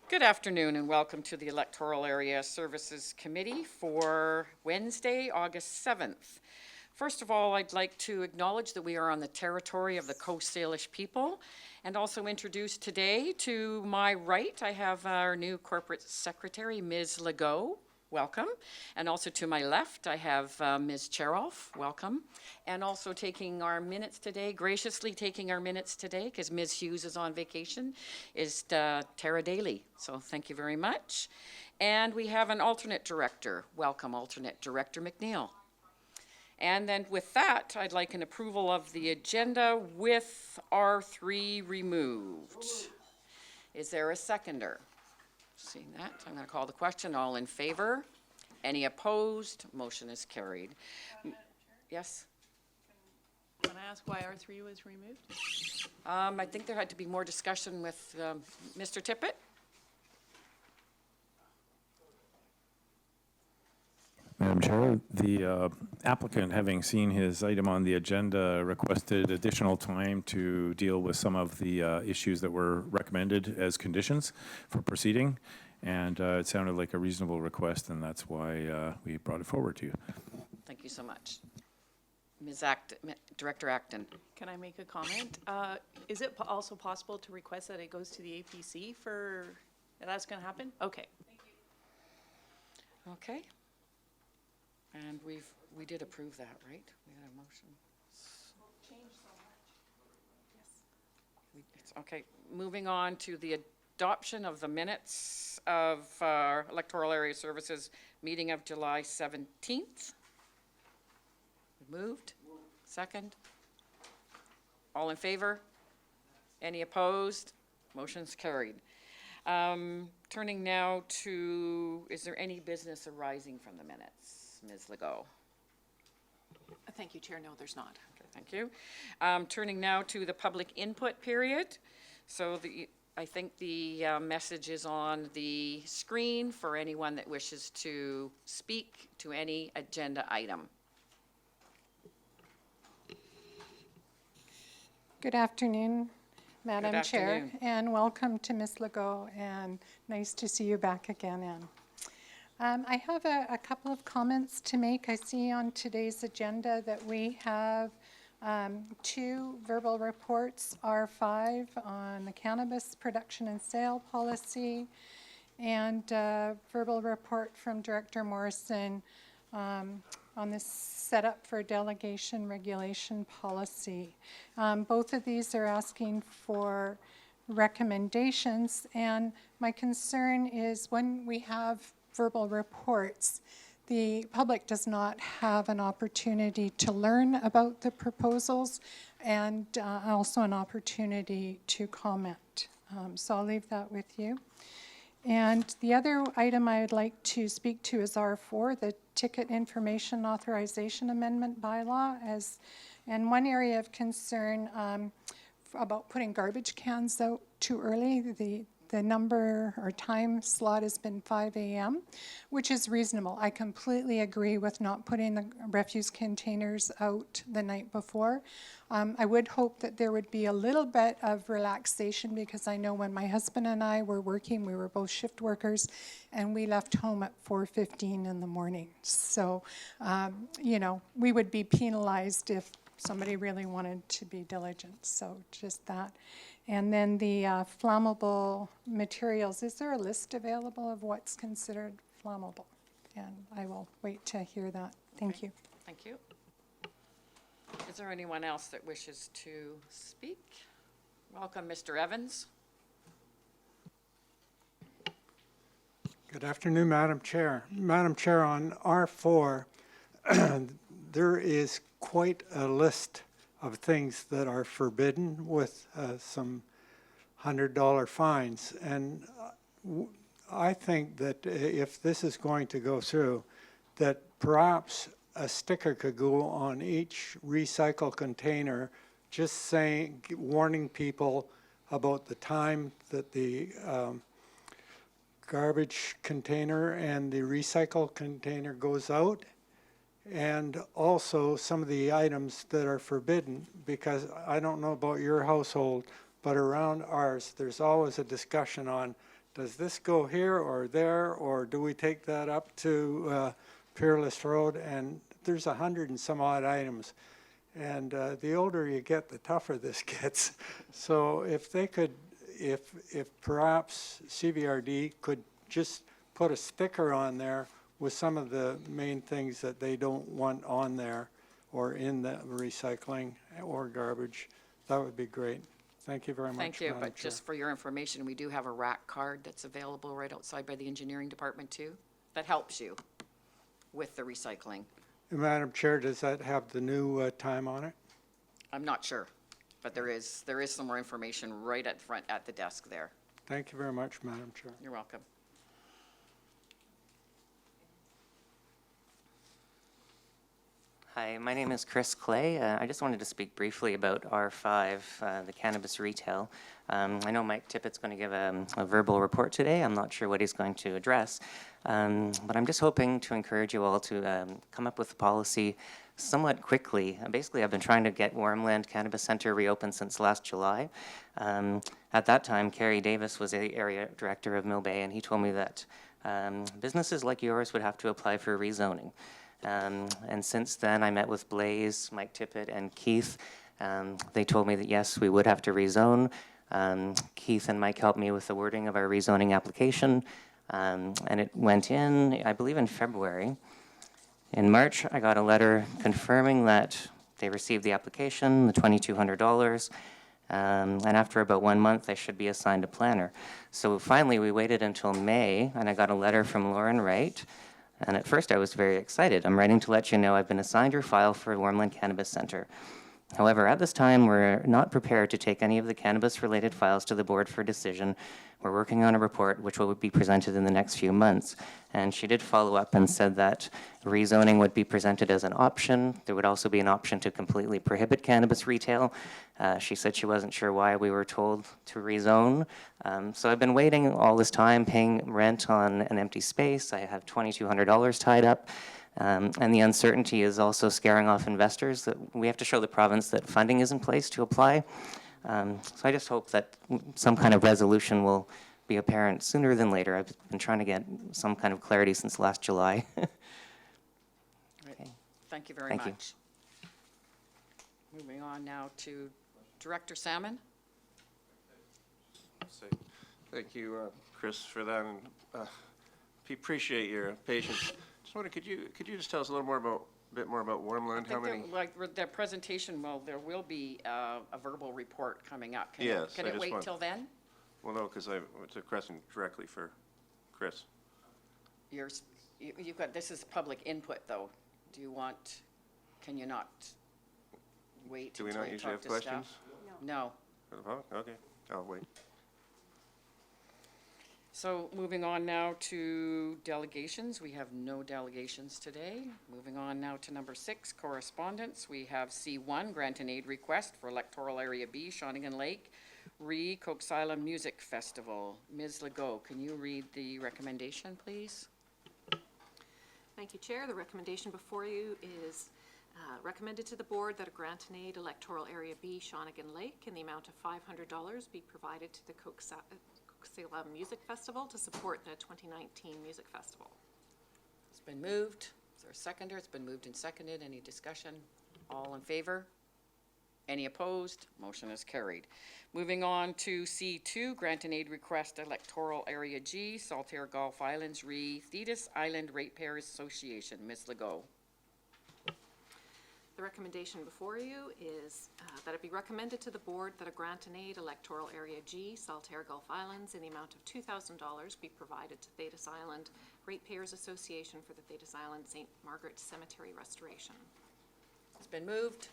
Good afternoon and welcome to the Electoral Area Services Committee for Wednesday, August 7th. First of all, I'd like to acknowledge that we are on the territory of the Coast Salish people and also introduce today to my right, I have our new corporate secretary, Ms. Legault. Welcome. And also to my left, I have Ms. Cherolf. Welcome. And also taking our minutes today, graciously taking our minutes today, because Ms. Hughes is on vacation, is Tara Daly. So thank you very much. And we have an alternate director. Welcome, alternate director McNeil. And then with that, I'd like an approval of the agenda with R3 removed. Is there a seconder? Seeing that, I'm going to call the question. All in favor? Any opposed? Motion is carried. Yes? Can I ask why R3 was removed? I think there had to be more discussion with Mr. Tippett. Madam Chair, the applicant, having seen his item on the agenda, requested additional time to deal with some of the issues that were recommended as conditions for proceeding, and it sounded like a reasonable request, and that's why we brought it forward to you. Thank you so much. Director Acton. Can I make a comment? Is it also possible to request that it goes to the APC for, that's going to happen? Okay. Thank you. Okay. And we did approve that, right? We had a motion. Change so much. Yes. Okay, moving on to the adoption of the minutes of our Electoral Area Services meeting of July 17th. Moved. Second. All in favor? Any opposed? Motion's carried. Turning now to, is there any business arising from the minutes? Ms. Legault. Thank you, Chair. No, there's not. Okay, thank you. Turning now to the public input period. So I think the message is on the screen for anyone that wishes to speak to any agenda item. Good afternoon, Madam Good Chair, afternoon. and welcome to Ms. Legault, and nice to see you back again, Anne. I have a couple of comments to make. I see on today's agenda that we have 2 verbal reports, R5 on the cannabis production and sale policy, and a verbal report from Director Morrison on the setup for delegation regulation policy. Both of these are asking for recommendations, and my concern is when we have verbal reports, the public does not have an opportunity to learn about the proposals and also an opportunity to comment. So I'll leave that with you. And the other item I would like to speak to is R4, the Ticket Information Authorization Amendment bylaw. And one area of concern about putting garbage cans out too early, the number or time slot has been 5 a.m., which is reasonable. I completely agree with not putting the refuse containers out the night before. I would hope that there would be a little bit of relaxation, because I know when my husband and I were working, we were both shift workers, and we left home at 4:15 in the morning. So, you know, we would be penalized if somebody really wanted to be diligent. So just that. And then the flammable materials, is there a list available of what's considered flammable? And I will wait to hear that. Thank you. Thank you. Is there anyone else that wishes to speak? Welcome, Mr. Evans. Good afternoon, Madam Chair. Madam Chair, on R4, there is quite a list of things that are forbidden with some $100 fines. And I think that if this is going to go through, that perhaps a sticker could go on each recycle container just saying, warning people about the time that the garbage container and the recycle container goes out, and also some of the items that are forbidden, because I don't know about your household, but around ours, there's always a discussion on does this go here or there, or do we take that up to Peerless Road? And there's 100 and some odd items. And the older you get, the tougher this gets. So if they could, if perhaps CVRD could just put a sticker on there with some of the main things that they don't want on there or in the recycling or garbage, that would be great. Thank you very much, Thank you, Madam but Chair. just for your information, we do have a rack card that's available right outside by the engineering department too. That helps you with the recycling. Madam Chair, does that have the new time on it? I'm not sure, but there is some more information right at front at the desk there. Thank you very much, Madam Chair. You're welcome. Hi, my name is Chris Clay. I just wanted to speak briefly about R5, the cannabis retail. I know Mike Tippett's going to give a verbal report today. I'm not sure what he's going to address. But I'm just hoping to encourage you all to come up with a policy somewhat quickly. Basically, I've been trying to get Warmland Cannabis Center reopened since last July. At that time, Kerry Davis was the area director of Mill Bay, and he told me that businesses like yours would have to apply for rezoning. And since then, I met with Blaze, Mike Tippett, and Keith. They told me that, yes, we would have to rezone. Keith and Mike helped me with the wording of our rezoning application, and it went in, I believe, in February. In March, I got a letter confirming that they received the application, the $2,200, and after about 1 month, I should be assigned a planner. So finally, we waited until May, and I got a letter from Lauren Wright. And at first I was very excited. I'm writing to let you know I've been assigned your file for Warmland Cannabis Center. However, at this time, we're not prepared to take any of the cannabis-related files to the board for decision. We're working on a report which will be presented in the next few months. And she did follow up and said that rezoning would be presented as an option. There would also be an option to completely prohibit cannabis retail. She said she wasn't sure why we were told to rezone. So I've been waiting all this time, paying rent on an empty space. I have $2,200 tied up. And the uncertainty is also scaring off investors that we have to show the province that funding is in place to apply. So I just hope that some kind of resolution will be apparent sooner than later. I've been trying to get some kind of clarity since last July. Okay. Thank you very Thank you. much. Moving on now to Director Salmon. Thank you, Chris, for that, and we appreciate your patience. Just wonder, could you just tell us a little more about, Warmland? How many? Like the presentation, well, there will be a verbal report coming up. Yes, Can I it just wait want- till then? Well, no, because it's a question directly for Chris. You've got, this is public input, though. Do you want, can you not wait Do we until not you usually talk have to staff? questions? No. For the public? Okay, I'll wait. So moving on now to delegations. We have no delegations today. Moving on now to number 6, correspondence. We have C1, grant and aid request for Electoral Area B, Shawnigan Lake, Coax Island Music Festival. Ms. Legault, can you read the recommendation, please? Thank you, Chair. The recommendation before you is recommended to the board that a grant and aid Electoral Area B, Shawnigan Lake, in the amount of $500 be provided to the Coax Island Music Festival to support the 2019 Music Festival. It's been moved. Is there a seconder? It's been moved and seconded. Any discussion? All in favor? Any opposed? Motion is carried. Moving on to C2, grant and aid request Electoral Area G, Saltaire Gulf Islands, Thetis Island Ratepayers Association. Ms. Legault. The recommendation before you is that it be recommended to the board that a grant and aid Electoral Area G, Saltaire Gulf Islands, in the amount of $2,000 be provided to Thetis Island Ratepayers Association for the Thetis Island St. Margaret Cemetery restoration. It's been moved.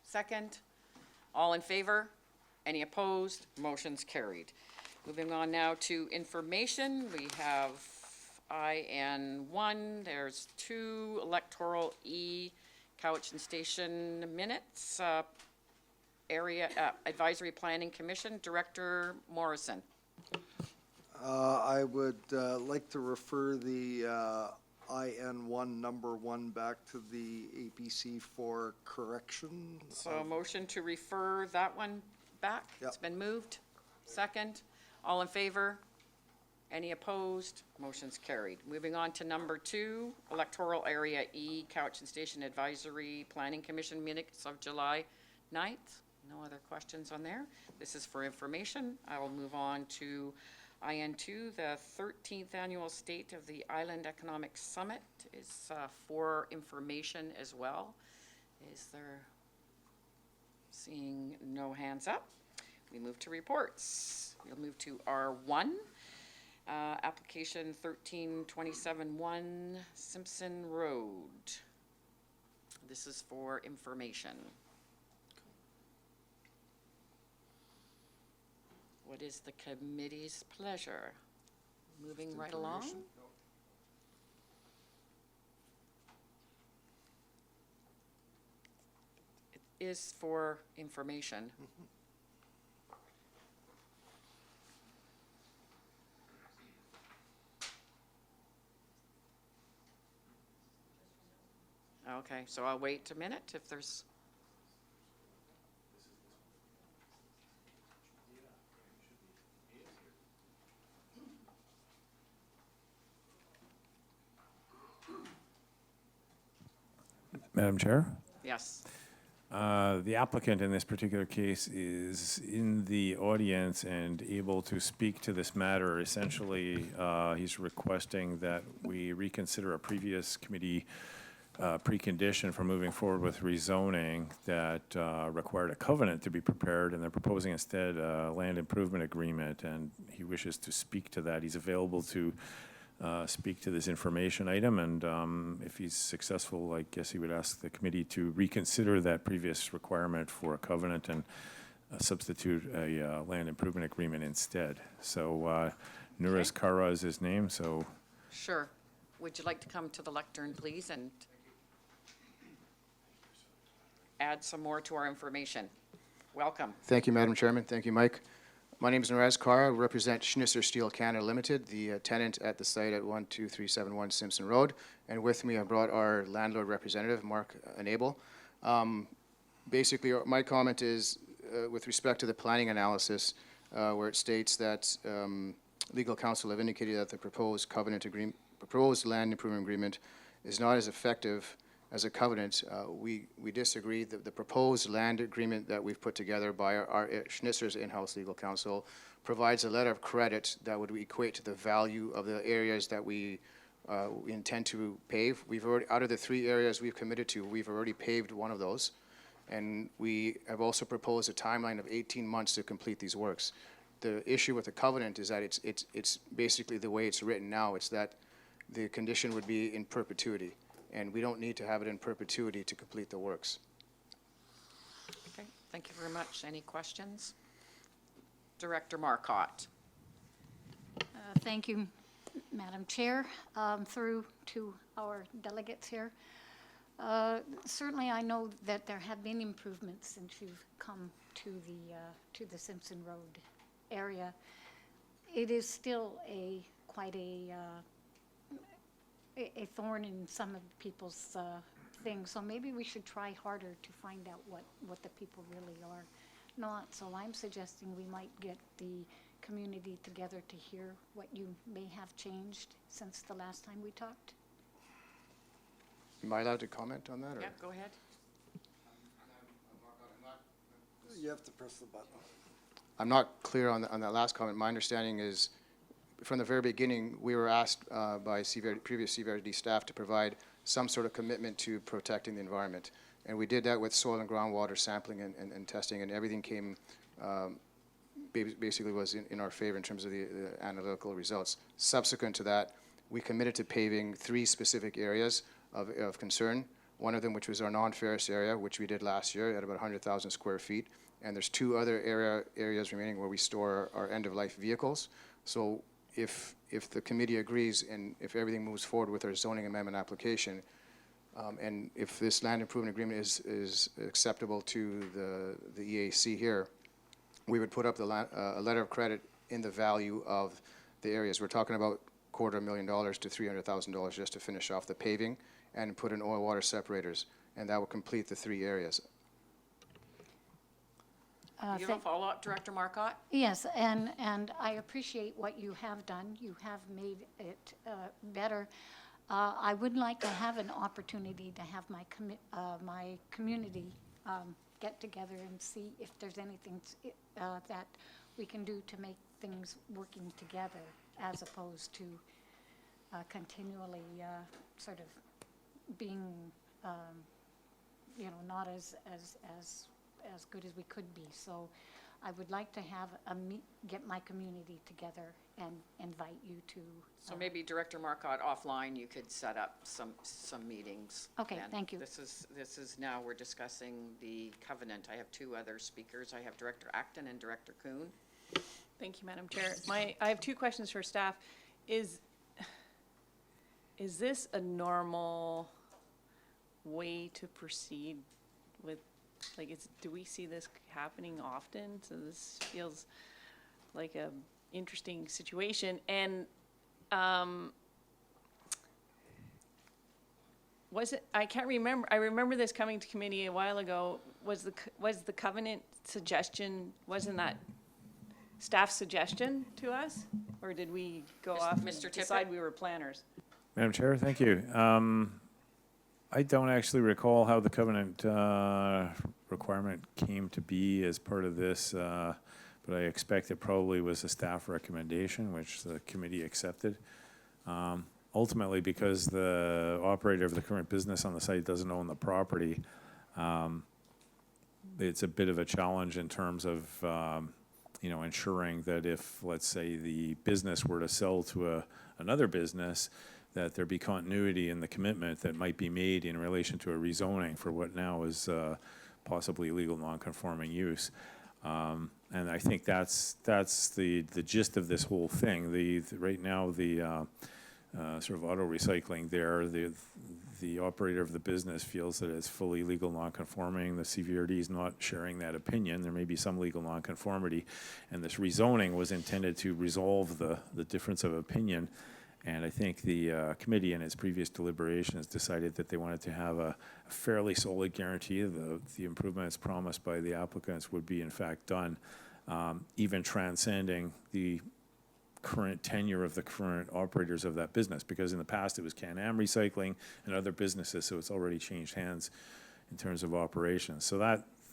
Second. All in favor? Any opposed? Motion's carried. Moving on now to information. We have IN1. There's 2 Electoral E Cowichan Station minutes. Area Advisory Planning Commission, Director Morrison. I would like to refer the IN1 number 1 back to the APC for correction. So motion to refer that one back. Yep. It's been moved. Second. All in favor? Any opposed? Motion's carried. Moving on to number 2, Electoral Area E, Couch and Station Advisory Planning Commission minutes of July 9th. No other questions on there. This is for information. I will move on to IN2, the 13th Annual State of the Island Economic Summit is for information as well. Is there, seeing no hands up, we move to reports. We'll move to R1. Application 13271 Simpson Road. This is for information. What is the committee's pleasure? Moving right along? It is for information. Okay, so I'll wait a minute if there's. Madam Chair? Yes. The applicant in this particular case is in the audience and able to speak to this matter. Essentially, he's requesting that we reconsider a previous committee precondition for moving forward with rezoning that required a covenant to be prepared, and they're proposing instead a land improvement agreement, and he wishes to speak to that. He's available to speak to this information item, and if he's successful, I guess he would ask the committee to reconsider that previous requirement for a covenant and substitute a land improvement agreement instead. So Nuris Kara is his name, so. Sure. Would you like to come to the lectern, please, and add some more to our information? Welcome. Thank you, Madam Chairman. Thank you, Mike. My name is Narez Kara. I represent Schnitzer Steel Canada Limited, the tenant at the site at 12371 Simpson Road. And with me, I brought our landlord representative, Mark Enable. Basically, my comment is with respect to the planning analysis, where it states that legal counsel have indicated that the proposed covenant agreement, proposed land improvement agreement is not as effective as a covenant. We disagree. The proposed land agreement that we've put together by our Schnitzer's in-house legal counsel provides a letter of credit that would equate to the value of the areas that we intend to pave. We've already, out of the 3 areas we've committed to, we've already paved one of those. And we have also proposed a timeline of 18 months to complete these works. The issue with the covenant is that it's basically the way it's written now. It's that the condition would be in perpetuity, and we don't need to have it in perpetuity to complete the works. Okay, thank you very much. Any questions? Director Marcotte. Thank you, Madam Chair. Through to our delegates here. Certainly, I know that there have been improvements since you've come to the Simpson Road area. It is still quite a thorn in some of people's things. So maybe we should try harder to find out what the people really are not. So I'm suggesting we might get the community together to hear what you may have changed since the last time we talked. Am I allowed to comment on that? Or? Yeah, go ahead. You have to press the button. I'm not clear on that last comment. My understanding is, from the very beginning, we were asked by previous CVRD staff to provide some sort of commitment to protecting the environment. And we did that with soil and groundwater sampling and testing, and everything came, basically was in our favor in terms of the analytical results. Subsequent to that, we committed to paving 3 specific areas of concern. One of them, which was our non-ferrous area, which we did last year at about 100,000 square feet. And there's 2 other areas remaining where we store our end-of-life vehicles. So if the committee agrees and if everything moves forward with our zoning amendment application, and if this land improvement agreement is acceptable to the EAC here, we would put up a letter of credit in the value of the areas. We're talking about $250,000 to $300,000 just to finish off the paving and put in oil water separators, and that will complete the 3 areas. You have a follow-up, Director Marcotte? Yes, and I appreciate what you have done. You have made it better. I would like to have an opportunity to have my community get together and see if there's anything that we can do to make things working together, as opposed to continually sort of being, not as good as we could be. So I would like to have get my community together and invite you to. So maybe Director Marcotte, offline, you could set up some meetings. Okay, then. thank you. This is now, we're discussing the covenant. I have two other speakers. I have Director Acton and Director Kuhn. Thank you, Madam Chair. I have two questions for staff. Is this a normal way to proceed with, do we see this happening often? So this feels like a interesting situation. And was it, I can't remember, I remember this coming to committee a while ago. Was the covenant suggestion, wasn't that staff suggestion to us? Or did we go off and Mr. decide Tippett? we were planners? Madam Chair, thank you. I don't actually recall how the covenant requirement came to be as part of this, but I expect it probably was a staff recommendation, which the committee accepted. Ultimately, because the operator of the current business on the site doesn't own the property, it's a bit of a challenge in terms of ensuring that if, let's say, the business were to sell to another business, that there be continuity in the commitment that might be made in relation to a rezoning for what now is possibly legal non-conforming use. And I think that's the gist of this whole thing. Right now, the sort of auto recycling there, the operator of the business feels that it's fully legal non-conforming. The CVRD is not sharing that opinion. There may be some legal non-conformity, and this rezoning was intended to resolve the difference of opinion. And I think the committee in its previous deliberations decided that they wanted to have a fairly solid guarantee that the improvements promised by the applicants would be in fact done, even transcending the current tenure of the current operators of that business, because in the past it was Can-Am Recycling and other businesses, so it's already changed hands in terms of operations. So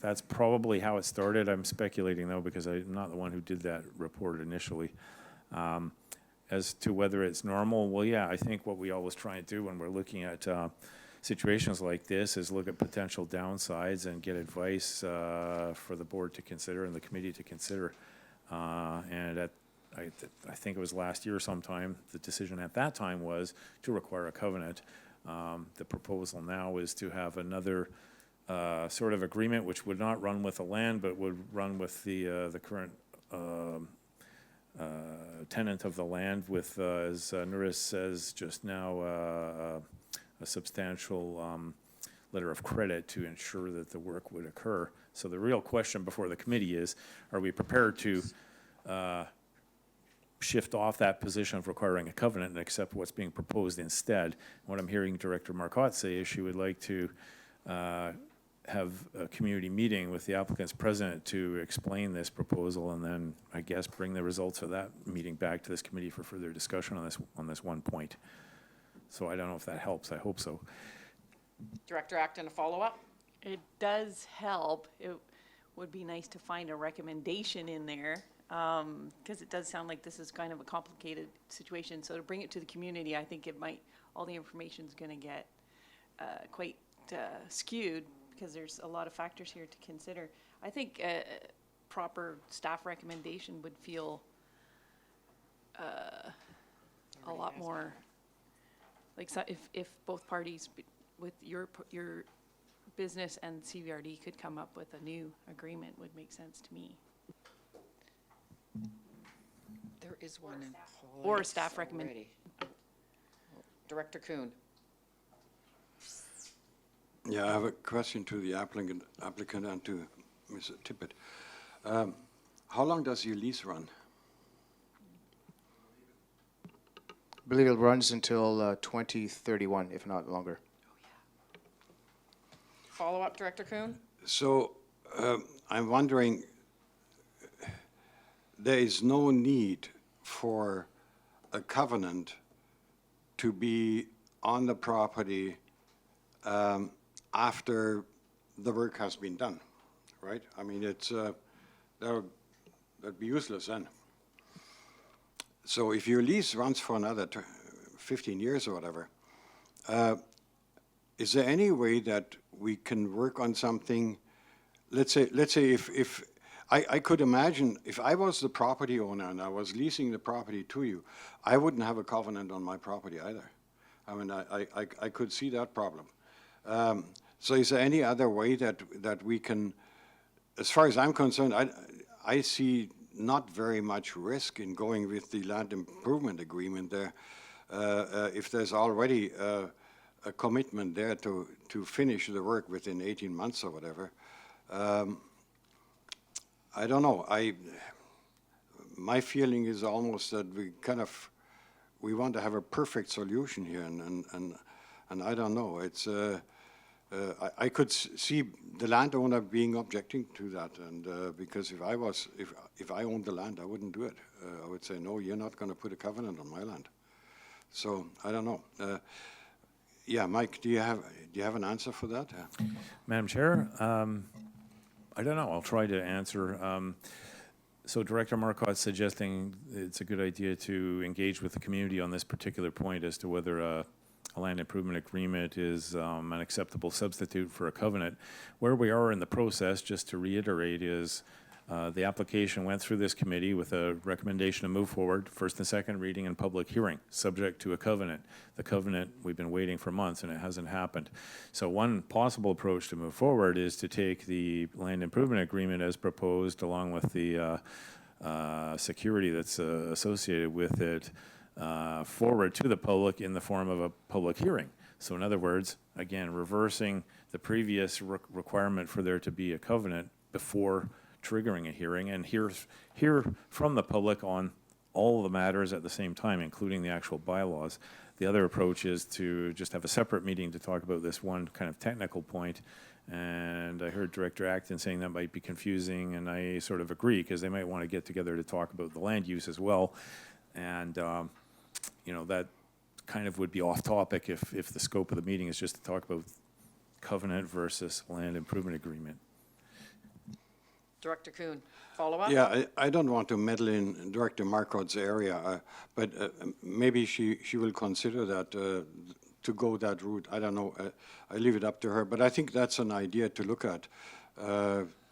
that's probably how it started. I'm speculating though, because I'm not the one who did that report initially. As to whether it's normal, well, yeah, I think what we always try and do when we're looking at situations like this is look at potential downsides and get advice for the board to consider and the committee to consider. And I think it was last year sometime, the decision at that time was to require a covenant. The proposal now is to have another sort of agreement which would not run with the land, but would run with the current tenant of the land with, as Nuris says just now, a substantial letter of credit to ensure that the work would occur. So the real question before the committee is, are we prepared to shift off that position of requiring a covenant and accept what's being proposed instead? What I'm hearing Director Marcotte say is she would like to have a community meeting with the applicant's president to explain this proposal, and then I guess bring the results of that meeting back to this committee for further discussion on this one point. So I don't know if that helps. I hope so. Director Acton, a follow-up? It does help. It would be nice to find a recommendation in there, because it does sound like this is kind of a complicated situation. So to bring it to the community, I think all the information's going to get quite skewed, because there's a lot of factors here to consider. I think proper staff recommendation would feel a lot more like, if both parties with your business and CVRD could come up with a new agreement, would make sense to me. There is one in Or place staff recommend. already. Director Kuhn. Yeah, I have a question to the applicant and to Mr. Tippett. How long does your lease run? I believe it runs until 2031, if not longer. Follow-up, Director Kuhn? So I'm wondering, there is no need for a covenant to be on the property after the work has been done, right? I mean, that'd be useless then. So if your lease runs for another 15 years or whatever, is there any way that we can work on something? Let's say if I could imagine if I was the property owner and I was leasing the property to you, I wouldn't have a covenant on my property either. I mean, I could see that problem. So is there any other way that we can, as far as I'm concerned, I see not very much risk in going with the land improvement agreement there if there's already a commitment there to finish the work within 18 months or whatever. I don't know. My feeling is almost that we want to have a perfect solution here, and I don't know. It's I could see the landowner being objecting to that, and because if I owned the land, I wouldn't do it. I would say, no, you're not going to put a covenant on my land. So I don't know. Yeah, Mike, do you have an answer for that? Madam Chair, I don't know. I'll try to answer. So Director Marcotte's suggesting it's a good idea to engage with the community on this particular point as to whether a land improvement agreement is an acceptable substitute for a covenant. Where we are in the process, just to reiterate, is the application went through this committee with a recommendation to move forward, first and second reading and public hearing, subject to a covenant. The covenant, we've been waiting for months and it hasn't happened. So one possible approach to move forward is to take the land improvement agreement as proposed along with the security that's associated with it forward to the public in the form of a public hearing. So in other words, again, reversing the previous requirement for there to be a covenant before triggering a hearing, and hear from the public on all the matters at the same time, including the actual bylaws. The other approach is to just have a separate meeting to talk about this one kind of technical point. And I heard Director Acton saying that might be confusing, and I sort of agree, because they might want to get together to talk about the land use as well. And, you know, that kind of would be off topic if the scope of the meeting is just to talk about covenant versus land improvement agreement. Director Kuhn, follow up? Yeah, I don't want to meddle in Director Marcotte's area, but maybe she will consider that to go that route. I don't know. I leave it up to her. But I think that's an idea to look at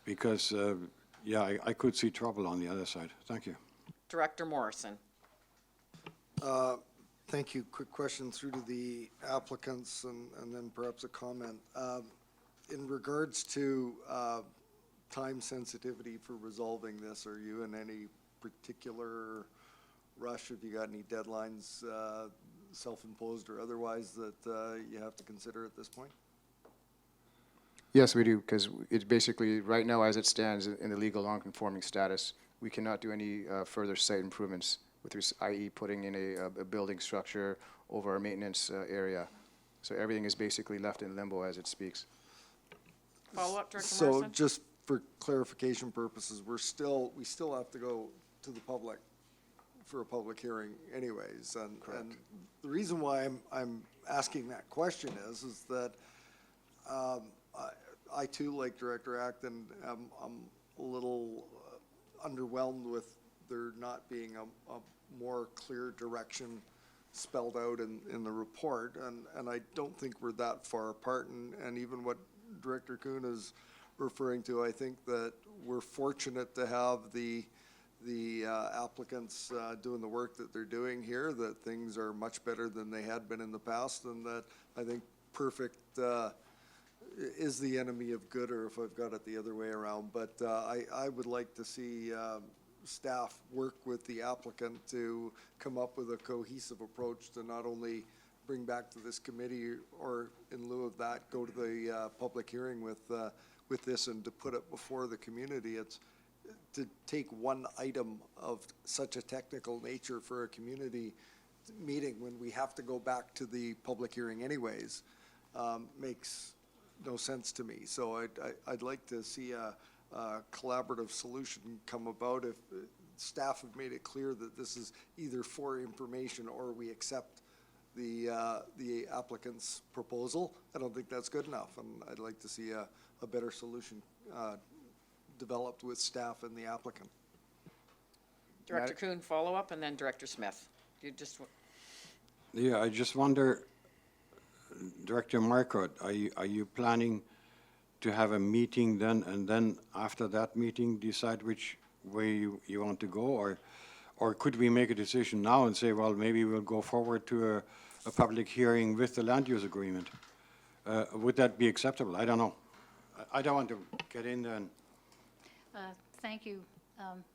because, yeah, I could see trouble on the other side. Thank you. Director Morrison. Thank you. Quick question through to the applicants and then perhaps a comment. In regards to time sensitivity for resolving this, are you in any particular rush? Have you got any deadlines, self-imposed or otherwise, that you have to consider at this point? Yes, we do, because it's basically, right now as it stands in the legal non-conforming status, we cannot do any further site improvements, i.e. putting in a building structure over our maintenance area. So everything is basically left in limbo as it speaks. Follow up, Director So Morrison? just for clarification purposes, we still have to go to the public for a public hearing anyways. And the reason why I'm asking that question is that I too, like Director Acton, I'm a little underwhelmed with there not being a more clear direction spelled out in the report, and I don't think we're that far apart, and even what Director Kuhn is referring to, I think that we're fortunate to have the applicants doing the work that they're doing here, that things are much better than they had been in the past, and that I think perfect is the enemy of good, or if I've got it the other way around. But I would like to see staff work with the applicant to come up with a cohesive approach to not only bring back to this committee, or in lieu of that, go to the public hearing with this, and to put it before the community. It's to take one item of such a technical nature for a community meeting when we have to go back to the public hearing anyways, makes no sense to me. So I'd like to see a collaborative solution come about. If staff have made it clear that this is either for information or we accept the applicant's proposal. I don't think that's good enough, and I'd like to see a better solution developed with staff and the applicant. Director Kuhn, follow up, and then Director Smith. You just, Yeah, I just wonder, Director Marcotte, are you planning to have a meeting then, and then after that meeting, decide which way you want to go? Or could we make a decision now and say, well, maybe we'll go forward to a public hearing with the land use agreement? Would that be acceptable? I don't know. I don't want to get in there and... Thank you,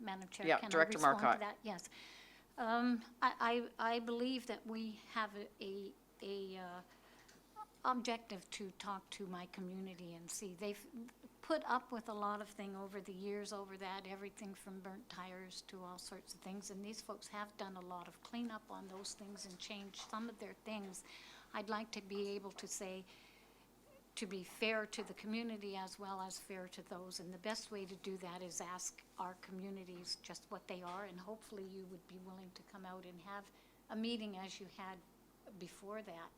Madam Chair. Yeah, Can I Director respond to Marcotte. that? Yes. I believe that we have a objective to talk to my community and see. They've put up with a lot of thing over the years over that, everything from burnt tires to all sorts of things, and these folks have done a lot of cleanup on those things and changed some of their things. I'd like to be able to say, to be fair to the community as well as fair to those, and the best way to do that is ask our communities just what they are, and hopefully you would be willing to come out and have a meeting as you had before that.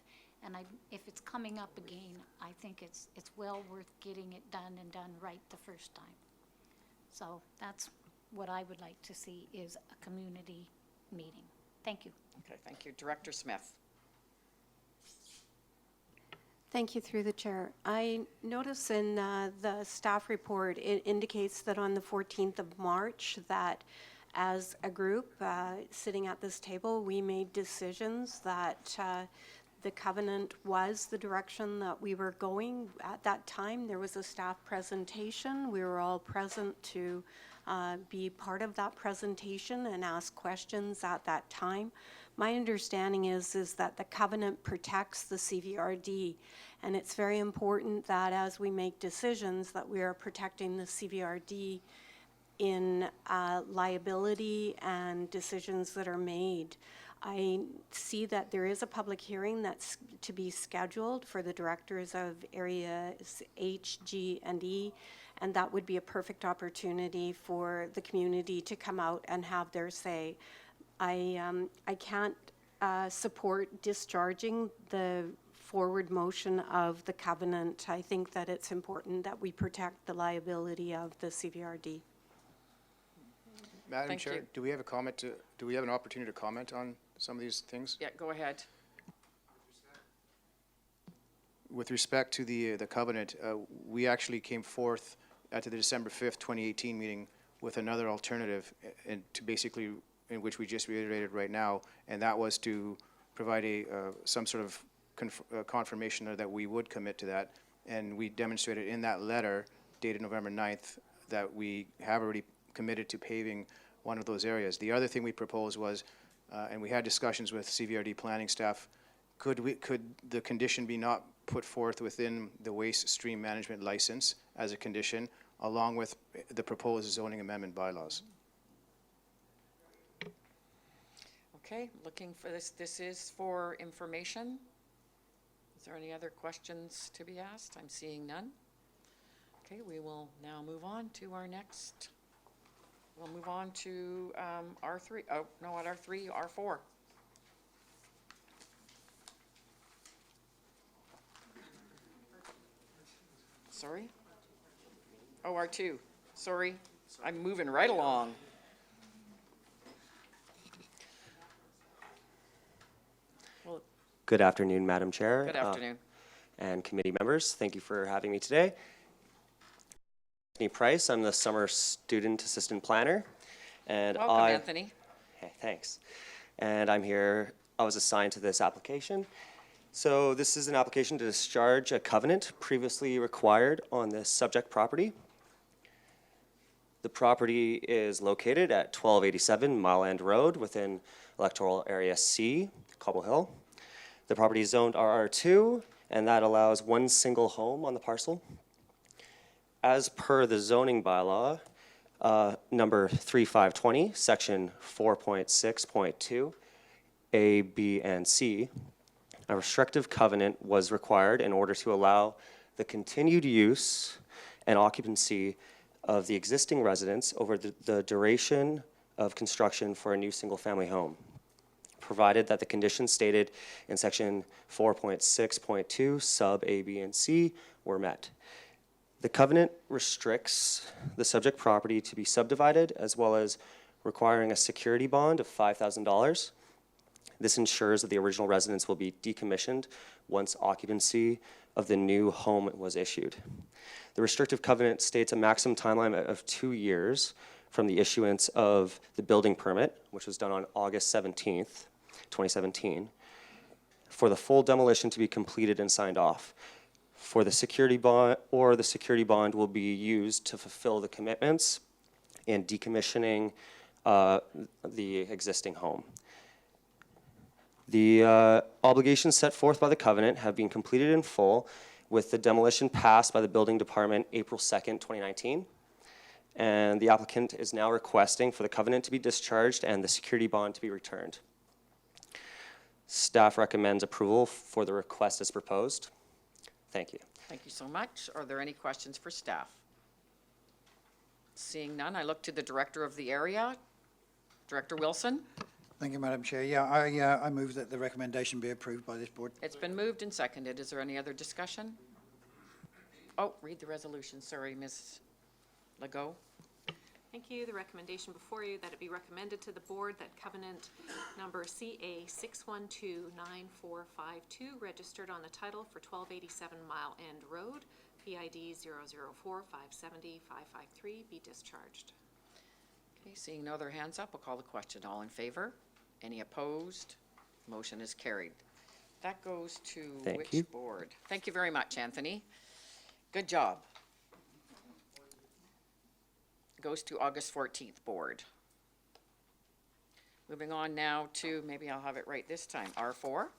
And if it's coming up again, I think it's well worth getting it done and done right the first time. So that's what I would like to see, is a community meeting. Thank you. okay, thank you. Director Smith. Thank you, through the chair. I notice in the staff report, it indicates that on the 14th of March, that as a group sitting at this table, we made decisions that the covenant was the direction that we were going. At that time, there was a staff presentation. We were all present to be part of that presentation and ask questions at that time. My understanding is that the covenant protects the CVRD, and it's very important that as we make decisions that we are protecting the CVRD in liability and decisions that are made. I see that there is a public hearing that's to be scheduled for the directors of areas H, G, and E, and that would be a perfect opportunity for the community to come out and have their say. I can't support discharging the forward motion of the covenant. I think that it's important that we protect the liability of the CVRD. Madam Thank Chair, you. do we have a comment do we have an opportunity to comment on some of these things? Yeah, go ahead. With respect to the covenant, we actually came forth at the December 5th, 2018 meeting with another alternative, and to basically, in which we just reiterated right now, and that was to provide some sort of confirmation that we would commit to that. And we demonstrated in that letter dated November 9th that we have already committed to paving one of those areas. The other thing we proposed was, and we had discussions with CVRD planning staff, could the condition be not put forth within the waste stream management license as a condition, along with the proposed zoning amendment bylaws? Okay, looking for this. This is for information. Is there any other questions to be asked? I'm seeing none. Okay, we will now move on to our next. We'll move on to R3. Oh, no, not R3, R4. Sorry? Oh, R2. Sorry. I'm moving right along. Well, Good afternoon, Madam Chair. good afternoon. And committee members. Thank you for having me today. Anthony Price, I'm the summer student assistant planner. And Welcome, Anthony. Hey, thanks. And I'm here, I was assigned to this application. So this is an application to discharge a covenant previously required on this subject property. The property is located at 1287 Mile End Road within Electoral Area C, Cobble Hill. The property is zoned RR2, and that allows one single home on the parcel. As per the zoning bylaw, number 3520, section 4.6.2, A, B, and C, a restrictive covenant was required in order to allow the continued use and occupancy of the existing residence over the duration of construction for a new single-family home, provided that the conditions stated in section 4.6.2 sub A, B, and C were met. The covenant restricts the subject property to be subdivided, as well as requiring a security bond of $5,000. This ensures that the original residence will be decommissioned once occupancy of the new home was issued. The restrictive covenant states a maximum timeline of 2 years from the issuance of the building permit, which was done on August 17th, 2017, for the full demolition to be completed and signed off. For the security bond, or the security bond will be used to fulfill the commitments in decommissioning the existing home. The obligations set forth by the covenant have been completed in full, with the demolition passed by the building department April 2nd, 2019. And the applicant is now requesting for the covenant to be discharged and the security bond to be returned. Staff recommends approval for the request as proposed. Thank you. Thank you so much. Are there any questions for staff? Seeing none, I look to the director of the area. Director Wilson? Thank you, Madam Chair. Yeah, I move that the recommendation be approved by this board. It's been moved and seconded. Is there any other discussion? Oh, read the resolution. Sorry, Ms. Legault. Thank you. The recommendation before you, that it be recommended to the board that covenant number CA 6129452, registered on the title for 1287 Mile End Road, PID 004570553, be discharged. Okay, seeing no other hands up, I'll call the question. All in favor? Any opposed? Motion is carried. That goes to Thank you. which board? Thank you very much, Anthony. Good job. Goes to August 14th board. Moving on now to, maybe I'll have it right this time, R4.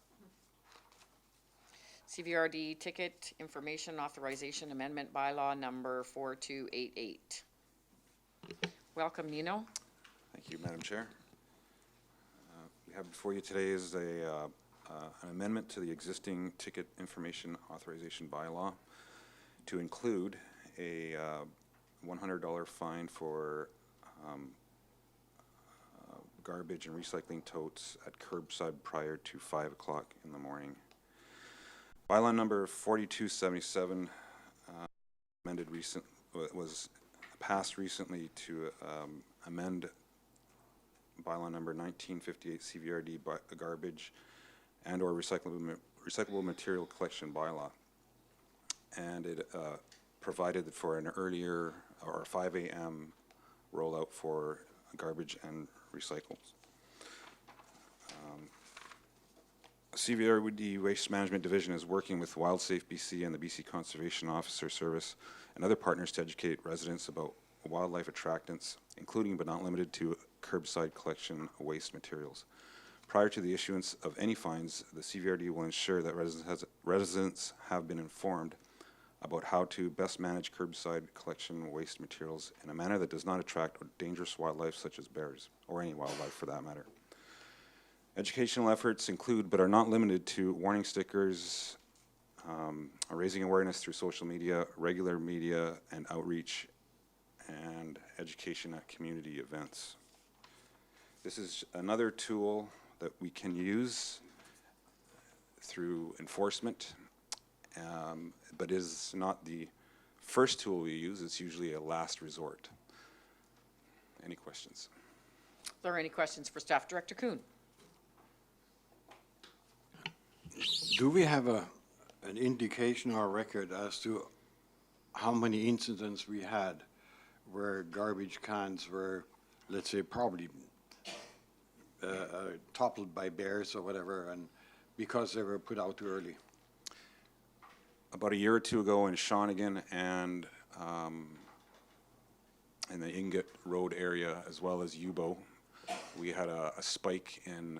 CVRD Ticket Information Authorization Amendment Bylaw number 4288. Welcome, Nino. Thank you, Madam Chair. We have before you today is an amendment to the existing Ticket Information Authorization Bylaw to include a $100 fine for garbage and recycling totes at curbside prior to 5 o'clock in the morning. Bylaw number 4277 was passed recently to amend bylaw number 1958 CVRD garbage and or recyclable material collection bylaw. And it provided for an earlier or 5 a.m. rollout for garbage and recycles. CVRD Waste Management Division is working with WildSafe BC and the BC Conservation Officer Service and other partners to educate residents about wildlife attractants, including but not limited to curbside collection of waste materials. Prior to the issuance of any fines, the CVRD will ensure that residents have been informed about how to best manage curbside collection waste materials in a manner that does not attract dangerous wildlife such as bears, or any wildlife for that matter. Educational efforts include, but are not limited to, warning stickers, raising awareness through social media, regular media and outreach, and education at community events. This is another tool that we can use through enforcement, but is not the first tool we use. It's usually a last resort. Any questions? Are there any questions for staff? Director Kuhn. Do we have an indication or record as to how many incidents we had where garbage cans were, let's say, probably toppled by bears or whatever, and because they were put out too early? About a year or two ago in Shawnigan and in the Ingot Road area, as well as Yubo, we had a spike in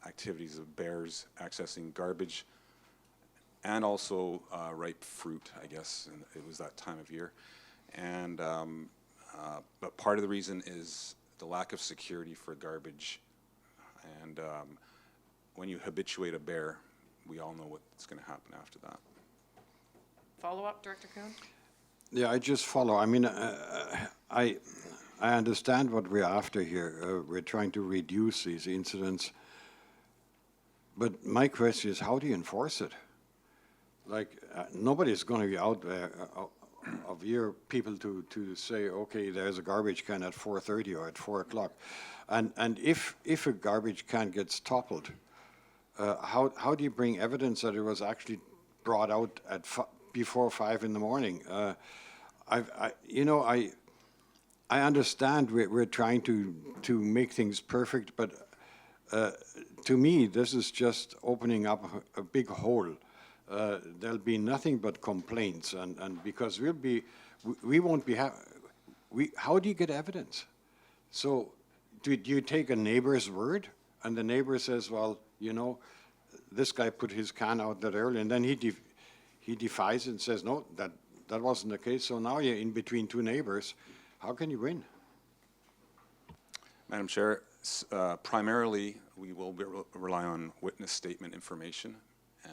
activities of bears accessing garbage and also ripe fruit, I guess, and it was that time of year. And but part of the reason is the lack of security for garbage. And when you habituate a bear, we all know what's going to happen after that. Follow-up, Director Kuhn? Yeah, I just follow. I mean, I I understand what we're after here. We're trying to reduce these incidents. But my question is, how do you enforce it? Like, nobody's going to be out there of your people to say, okay, there's a garbage can at 4:30 or at 4 o'clock. And if a garbage can gets toppled, how do you bring evidence that it was actually brought out at before 5 in the morning? I understand we're trying to make things perfect, but to me, this is just opening up a big hole. There'll be nothing but complaints, and because we won't be how do you get evidence? So do you take a neighbor's word, and the neighbor says, well, this guy put his can out that early, and then he defies it and says, no, that wasn't the case. So now you're in between two neighbors. How can you win? Madam Chair, primarily, we will rely on witness statement information,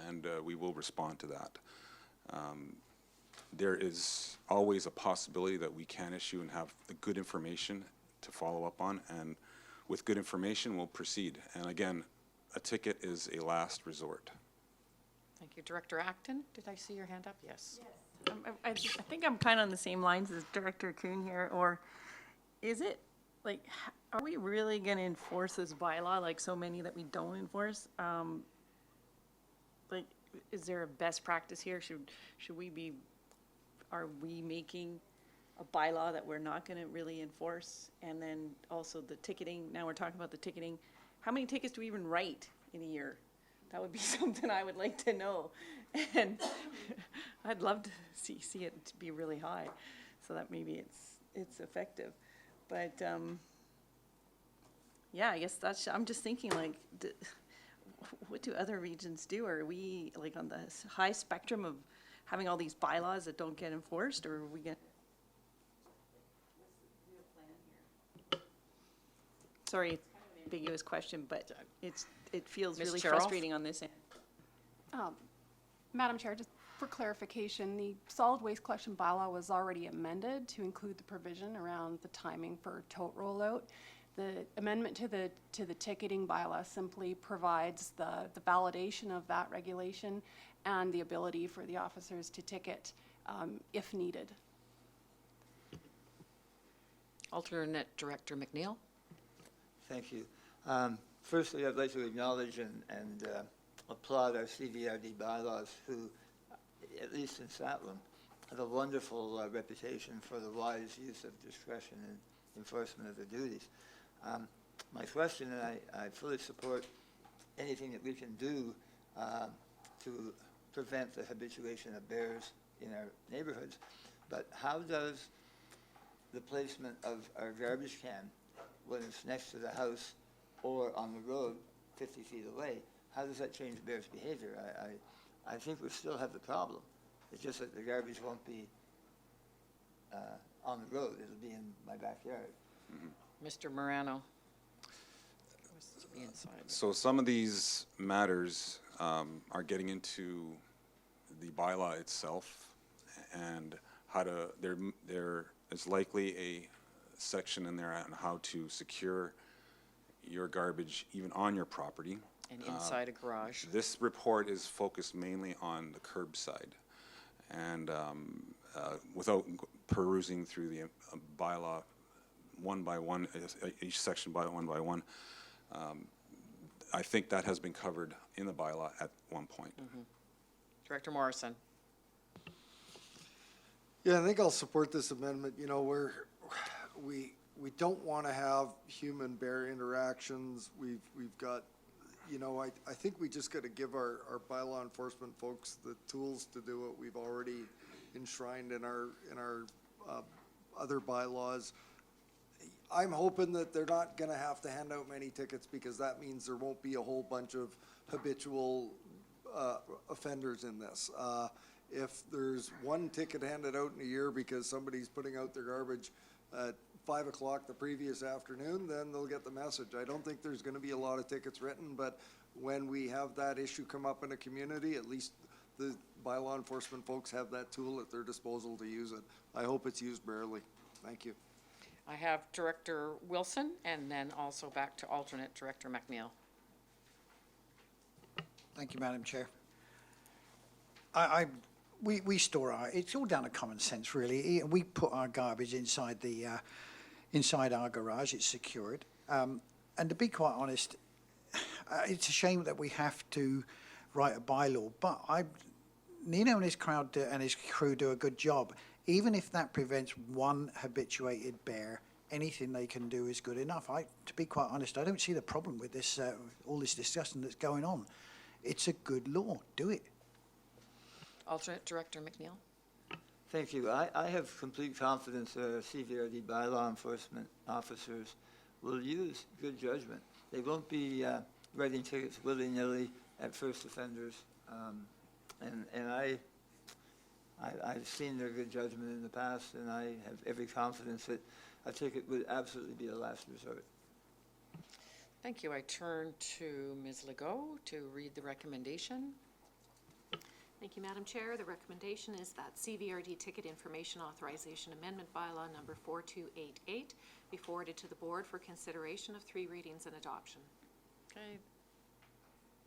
and we will respond to that. There is always a possibility that we can issue and have the good information to follow up on, and with good information, we'll proceed. And again, a ticket is a last resort. Thank you. Director Acton, did I see your hand up? Yes. I think I'm kind of on the same lines as Director Kuhn here, or is it, like, are we really going to enforce this bylaw like so many that we don't enforce? Like, is there a best practice here? Are we making a bylaw that we're not going to really enforce? And then also the ticketing, now we're talking about the ticketing. How many tickets do we even write in a year? That would be something I would like to know. And I'd love to see it to be really high so that maybe it's effective. But yeah, I guess I'm just thinking, like, what do other regions do? Are we like on the high spectrum of having all these bylaws that don't get enforced, or are we get? Sorry, it's kind of an ambiguous question, but it feels Ms. really Terrell? frustrating on this end. Madam Chair, just for clarification, the solid waste collection bylaw was already amended to include the provision around the timing for tote rollout. The amendment to the ticketing bylaw simply provides the validation of that regulation and the ability for the officers to ticket if needed. Alternate Director McNeil. Thank you. Firstly, I'd like to acknowledge and applaud our CVRD bylaws, who, at least in Satlam, have a wonderful reputation for the wise use of discretion and enforcement of their duties. My question, and I fully support anything that we can do to prevent the habituation of bears in our neighborhoods, but how does the placement of our garbage can, when it's next to the house or on the road 50 feet away, how does that change bears' behavior? I think we still have the problem. It's just that the garbage won't be on the road. It'll be in my backyard. Mr. Morano. To be inside. So some of these matters are getting into the bylaw itself, and how to, there is likely a section in there on how to secure your garbage even on your property. And inside a garage. This report is focused mainly on the curbside, and without perusing through the bylaw one by one, each section by one, I think that has been covered in the bylaw at one point. Director Morrison. Yeah, I think I'll support this amendment. You know, we don't want to have human-bear interactions. We've got, you know, I think we just got to give our bylaw enforcement folks the tools to do what we've already enshrined in our other bylaws. I'm hoping that they're not going to have to hand out many tickets, because that means there won't be a whole bunch of habitual offenders in this. If there's one ticket handed out in a year because somebody's putting out their garbage at 5 o'clock the previous afternoon, then they'll get the message. I don't think there's going to be a lot of tickets written, but when we have that issue come up in a community, at least the bylaw enforcement folks have that tool at their disposal to use it. I hope it's used rarely. Thank you. I have Director Wilson and then also back to alternate Director McNeil. Thank you, Madam Chair. We store our, it's all down to common sense, really. We put our garbage inside inside our garage. It's secured. And to be quite honest, it's a shame that we have to write a bylaw, but Nino and his crowd and his crew do a good job. Even if that prevents one habituated bear, anything they can do is good enough. To be quite honest, I don't see the problem with this, all this discussion that's going on. It's a good law. Do it. Alternate Director McNeil. Thank you. I have complete confidence that CVRD bylaw enforcement officers will use good judgment. They won't be writing tickets willy-nilly at first offenders. And I've seen their good judgment in the past, and I have every confidence that a ticket would absolutely be a last resort. Thank you. I turn to Ms. Legault to read the recommendation. Thank you, Madam Chair. The recommendation is that CVRD Ticket Information Authorization Amendment Bylaw number 4288 be forwarded to the board for consideration of 3 readings and adoption. Okay.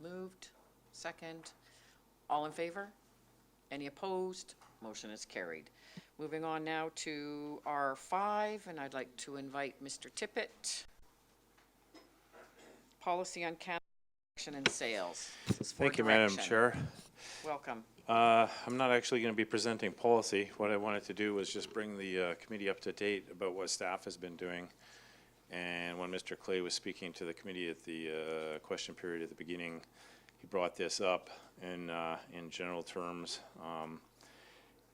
Moved. Second. All in favor? Any opposed? Motion is carried. Moving on now to R5, and I'd like to invite Mr. Tippett. Policy on cannabis production and sales. This is for Thank you, Madam direction. Chair. Welcome. I'm not actually going to be presenting policy. What I wanted to do was just bring the committee up to date about what staff has been doing. And when Mr. Clay was speaking to the committee at the question period at the beginning, he brought this up in general terms.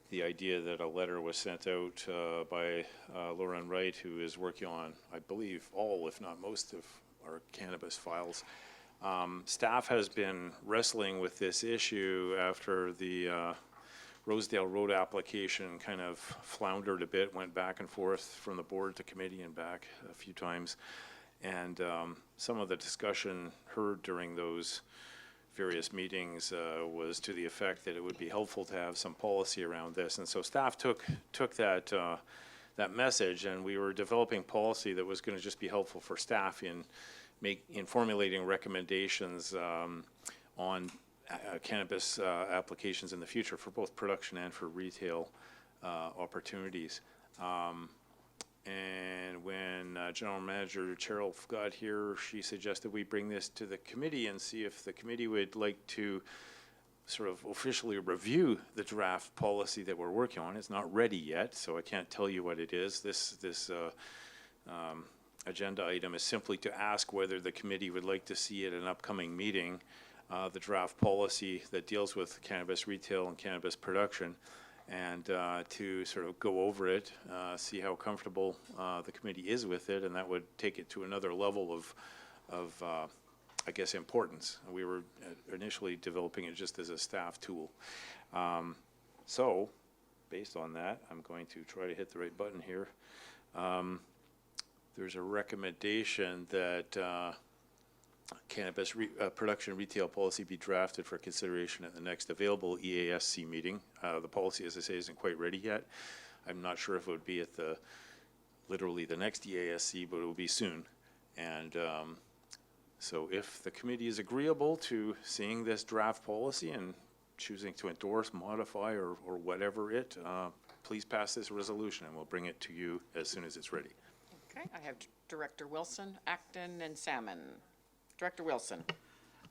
The idea that a letter was sent out by Lauren Wright, who is working on, I believe, all, if not most, of our cannabis files. Staff has been wrestling with this issue after the Rosedale Road application kind of floundered a bit, went back and forth from the board to committee and back a few times. And some of the discussion heard during those various meetings was to the effect that it would be helpful to have some policy around this. And so staff took that that message, and we were developing policy that was going to just be helpful for staff in formulating recommendations on cannabis applications in the future for both production and for retail opportunities. And when General Manager Cheryl got here, she suggested we bring this to the committee and see if the committee would like to sort of officially review the draft policy that we're working on. It's not ready yet, so I can't tell you what it is. This agenda item is simply to ask whether the committee would like to see at an upcoming meeting the draft policy that deals with cannabis retail and cannabis production, and to sort of go over it, see how comfortable the committee is with it, and that would take it to another level of I guess, importance. We were initially developing it just as a staff tool. So, based on that, I'm going to try to hit the right button here. There's a recommendation that cannabis production retail policy be drafted for consideration at the next available EASC meeting. The policy, as I say, isn't quite ready yet. I'm not sure if it would be at literally the next EASC, but it will be soon. And so if the committee is agreeable to seeing this draft policy and choosing to endorse, modify, or whatever it, please pass this resolution and we'll bring it to you as soon as it's ready. Okay, I have Director Wilson, Acton, and Salmon. Director Wilson.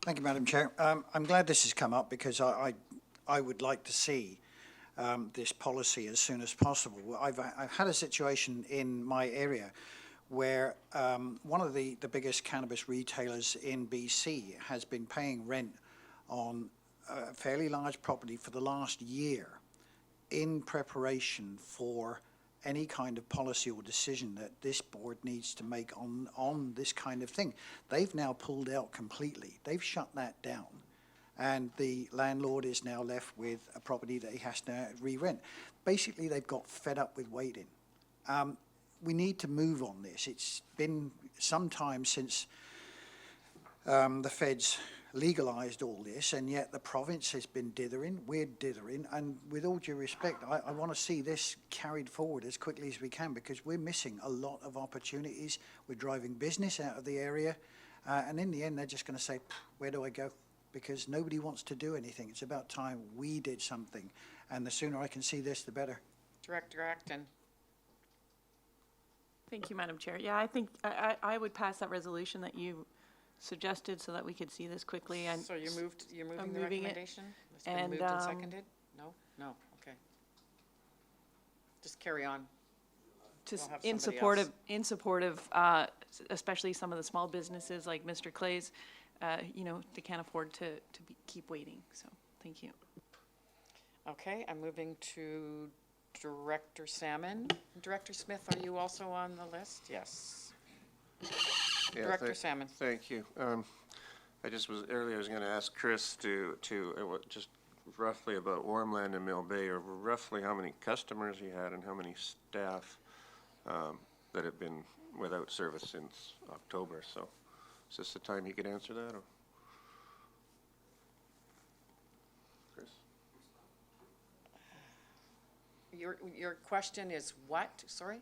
Thank you, Madam Chair. I'm glad this has come up because I would like to see this policy as soon as possible. I've had a situation in my area where one of the biggest cannabis retailers in BC has been paying rent on a fairly large property for the last year in preparation for any kind of policy or decision that this board needs to make on this kind of thing. They've now pulled out completely. They've shut that down. And the landlord is now left with a property that he has to re-rent. Basically, they've got fed up with waiting. We need to move on this. It's been some time since the feds legalised all this, and yet the province has been dithering, we're dithering, and with all due respect, I want to see this carried forward as quickly as we can, because we're missing a lot of opportunities. We're driving business out of the area, and in the end, they're just going to say, where do I go? Because nobody wants to do anything. It's about time we did something, and the sooner I can see this, the better. Director Acton. Thank you, Madam Chair. Yeah, I think I would pass that resolution that you suggested so that we could see this quickly. And So you're moving the moving it. recommendation? It's been And, moved and seconded? No? No, okay. Just carry on. Just We'll have in somebody support else. of, especially some of the small businesses like Mr. Clay's, you know, they can't afford to keep waiting. So, thank you. Okay, I'm moving to Director Salmon. Director Smith, are you also on the list? Yes. Yeah, Director Salmon. Thank you. I just was, earlier I was going to ask Chris to just roughly about Warmland and Mill Bay, or roughly how many customers he had and how many staff that have been without service since October. So is this the time he could answer that? Or? Chris? Your question is what? Sorry?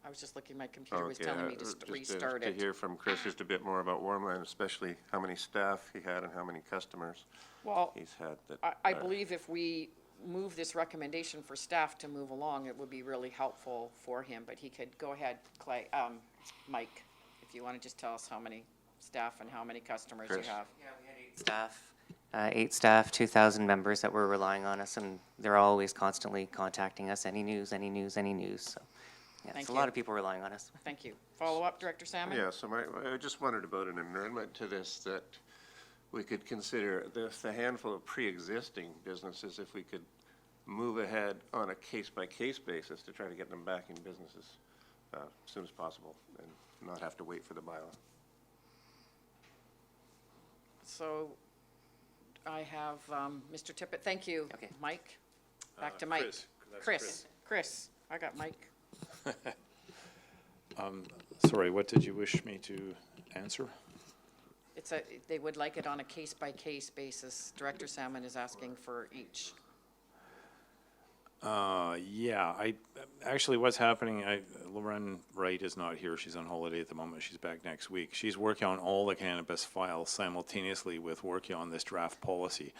I was just looking, my computer was telling me to restart To it. hear from Chris just a bit more about Warmland, especially how many staff he had and how many customers Well, he's had. That I believe if we move this recommendation for staff to move along, it would be really helpful for him, but he could, go ahead, Clay, Mike, if you want to just tell us how many staff and how many customers you Chris. have. Yeah, we had 8 staff, 2,000 members that were relying on us, and they're always constantly contacting us, any news, any news, any news. So, yeah, Thank it's a you. lot of people relying on us. Thank you. Follow up, Director Salmon? Yeah, so I just wondered about an amendment to this that we could consider the handful of pre-existing businesses, if we could move ahead on a case-by-case basis to try to get them back in businesses as soon as possible and not have to wait for the bylaw. So I have Mr. Tippett, thank you. Okay. Mike? Back to Mike. Chris. That's Chris, I got Mike. Sorry, what did you wish me to answer? They would like it on a case-by-case basis. Director Salmon is asking for each. Yeah, actually what's happening, Lauren Wright is not here. She's on holiday at the moment. She's back next week. She's working on all the cannabis files simultaneously with working on this draft policy.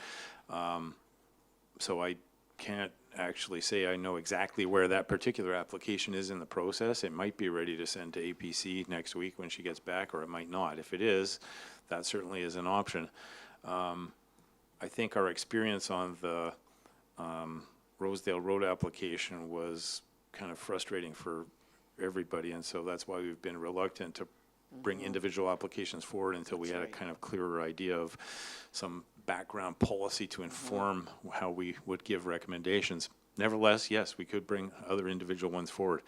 So I can't actually say I know exactly where that particular application is in the process. It might be ready to send to APC next week when she gets back, or it might not. If it is, that certainly is an option. I think our experience on the Rosedale Road application was kind of frustrating for everybody, and so that's why we've been reluctant to bring individual applications forward until we had a kind of clearer idea of some background policy to inform how we would give recommendations. Nevertheless, yes, we could bring other individual ones forward.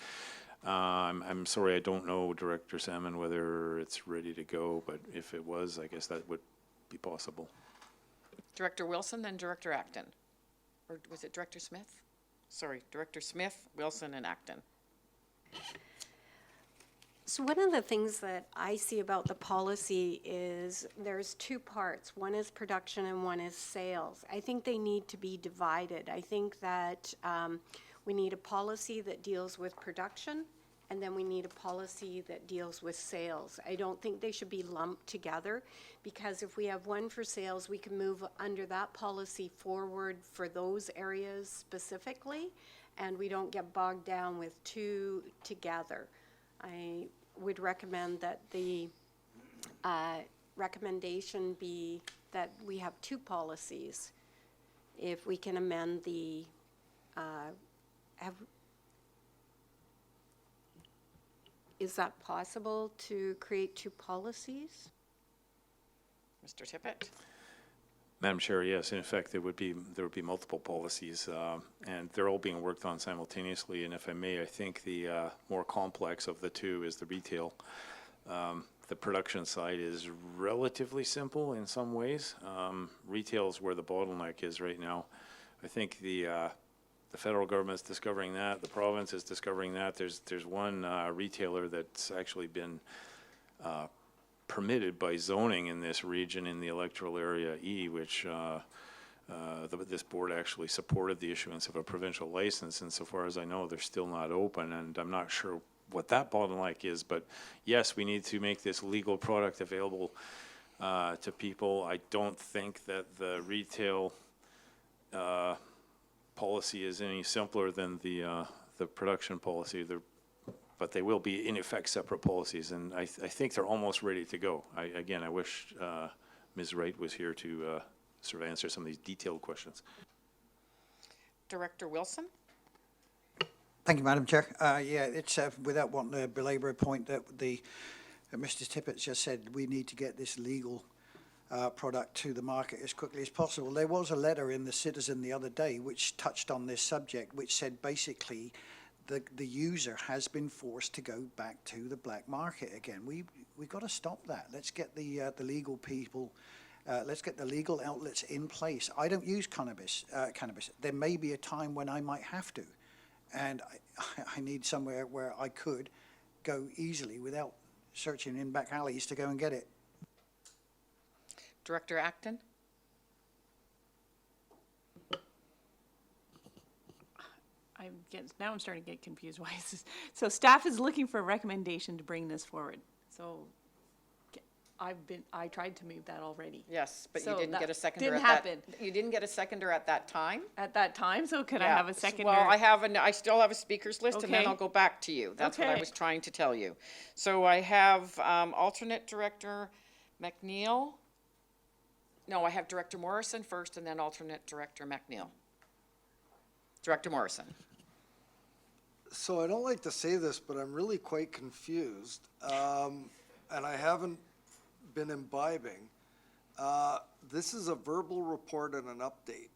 I'm sorry, I don't know, Director Salmon, whether it's ready to go, but if it was, I guess that would be possible. Director Wilson, then Director Acton. Or was it Director Smith? Sorry, Director Smith, Wilson, and Acton. So one of the things that I see about the policy is there's two parts. One is production and one is sales. I think they need to be divided. I think that we need a policy that deals with production, and then we need a policy that deals with sales. I don't think they should be lumped together, because if we have one for sales, we can move under that policy forward for those areas specifically, and we don't get bogged down with two together. I would recommend that the recommendation be that we have two policies. If we can amend the, is that possible to create two policies? Mr. Tippett? Madam Chair, yes, in effect, there would be multiple policies, and they're all being worked on simultaneously. And if I may, I think the more complex of the two is the retail. The production side is relatively simple in some ways. Retail is where the bottleneck is right now. I think the federal government's discovering that, the province is discovering that. There's one retailer that's actually been permitted by zoning in this region in the electoral area E, which this board actually supported the issuance of a provincial license, and so far as I know, they're still not open, and I'm not sure what that bottleneck is, but yes, we need to make this legal product available to people. I don't think that the retail policy is any simpler than the production policy. But they will be in effect separate policies, and I think they're almost ready to go. Again, I wish Ms. Wright was here to sort of answer some of these detailed questions. Director Wilson? Thank you, Madam Chair. Yeah, it's without wanting to belabor a point that Mr. Tippett just said, we need to get this legal product to the market as quickly as possible. There was a letter in the Citizen the other day which touched on this subject, which said basically the user has been forced to go back to the black market again. We've got to stop that. Let's get the legal people. Let's get the legal outlets in place. I don't use cannabis. There may be a time when I might have to, and I need somewhere where I could go easily without searching in back alleys to go and get it. Director Acton? Now I'm starting to get confused. Why is this? So staff is looking for a recommendation to bring this forward. So I tried to move that already. Yes, but you So didn't that get a seconder didn't at that. happen. You didn't get a seconder at that time? At that time, so could I Yeah. have a second? Well, I still have a speaker's list, and then Okay. I'll go back to you. That's what I Okay. was trying to tell you. So I have alternate Director McNeil. No, I have Director Morrison first, and then alternate Director McNeil. Director Morrison. So I don't like to say this, but I'm really quite confused, and I haven't been imbibing. This is a verbal report and an update.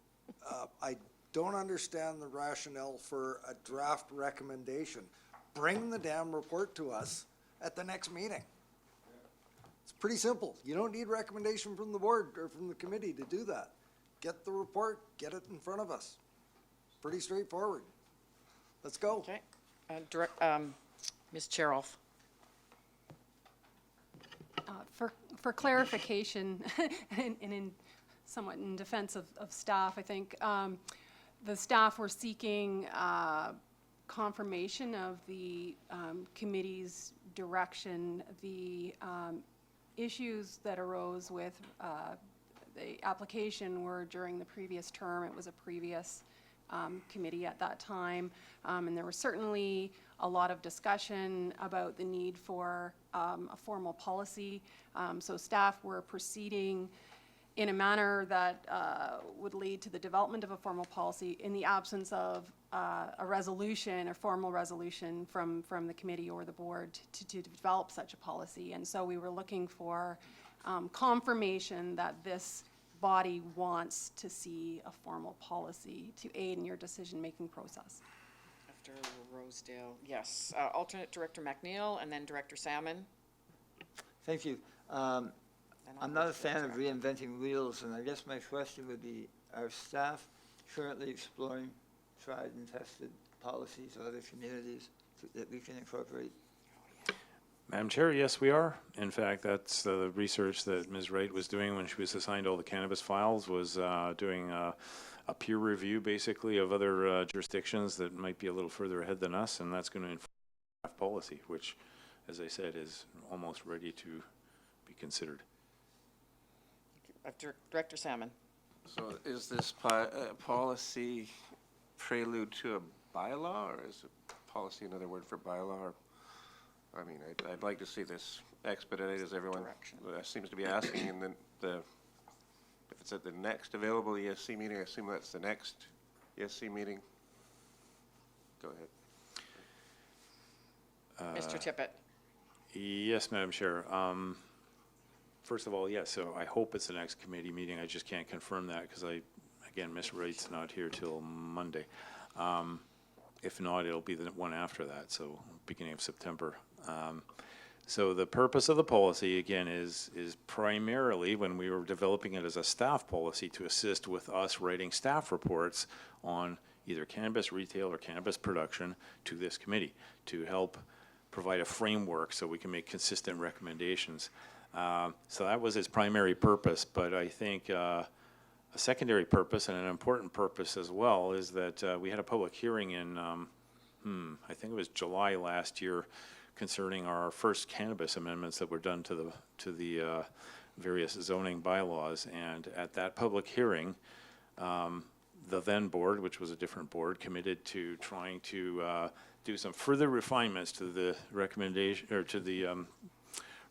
I don't understand the rationale for a draft recommendation. Bring the damn report to us at the next meeting. It's pretty simple. You don't need recommendation from the board or from the committee to do that. Get the report, get it in front of us. Pretty straightforward. Let's go. Okay. Ms. Cheroff. For clarification, and somewhat in defense of staff, I think the staff were seeking confirmation of the committee's direction. The issues that arose with the application were during the previous term. It was a previous committee at that time, and there was certainly a lot of discussion about the need for a formal policy. So staff were proceeding in a manner that would lead to the development of a formal policy in the absence of a resolution, a formal resolution from the committee or the board to develop such a policy. And so we were looking for confirmation that this body wants to see a formal policy to aid in your decision-making process. After Rosedale, yes. Alternate Director McNeil, and then Director Salmon. Thank you. I'm not a fan of reinventing wheels, and I guess my question would be, are staff currently exploring tried and tested policies of other communities that we can incorporate? Madam Chair, yes, we are. In fact, that's the research that Ms. Wright was doing when she was assigned all the cannabis files, was doing a peer review, basically, of other jurisdictions that might be a little further ahead than us, and that's going to inform draft policy, which, as I said, is almost ready to be considered. Director Salmon. So is this policy prelude to a bylaw, or is it policy another word for bylaw? Or, I mean, I'd like to see this expedited, as everyone seems to be asking, and then if it's at the next available ESC meeting, I assume that's the next ESC meeting. Go ahead. Mr. Tippett. Yes, Madam Chair. First of all, yes, so I hope it's the next committee meeting. I just can't confirm that because again, Ms. Wright's not here till Monday. If not, it'll be the one after that, so beginning of September. So the purpose of the policy, again, is primarily, when we were developing it as a staff policy, to assist with us writing staff reports on either cannabis retail or cannabis production to this committee, to help provide a framework so we can make consistent recommendations. So that was its primary purpose, but I think a secondary purpose and an important purpose as well is that we had a public hearing in, I think it was July last year, concerning our first cannabis amendments that were done to the various zoning bylaws. And at that public hearing, the then board, which was a different board, committed to trying to do some further refinements to the recommendation, or to the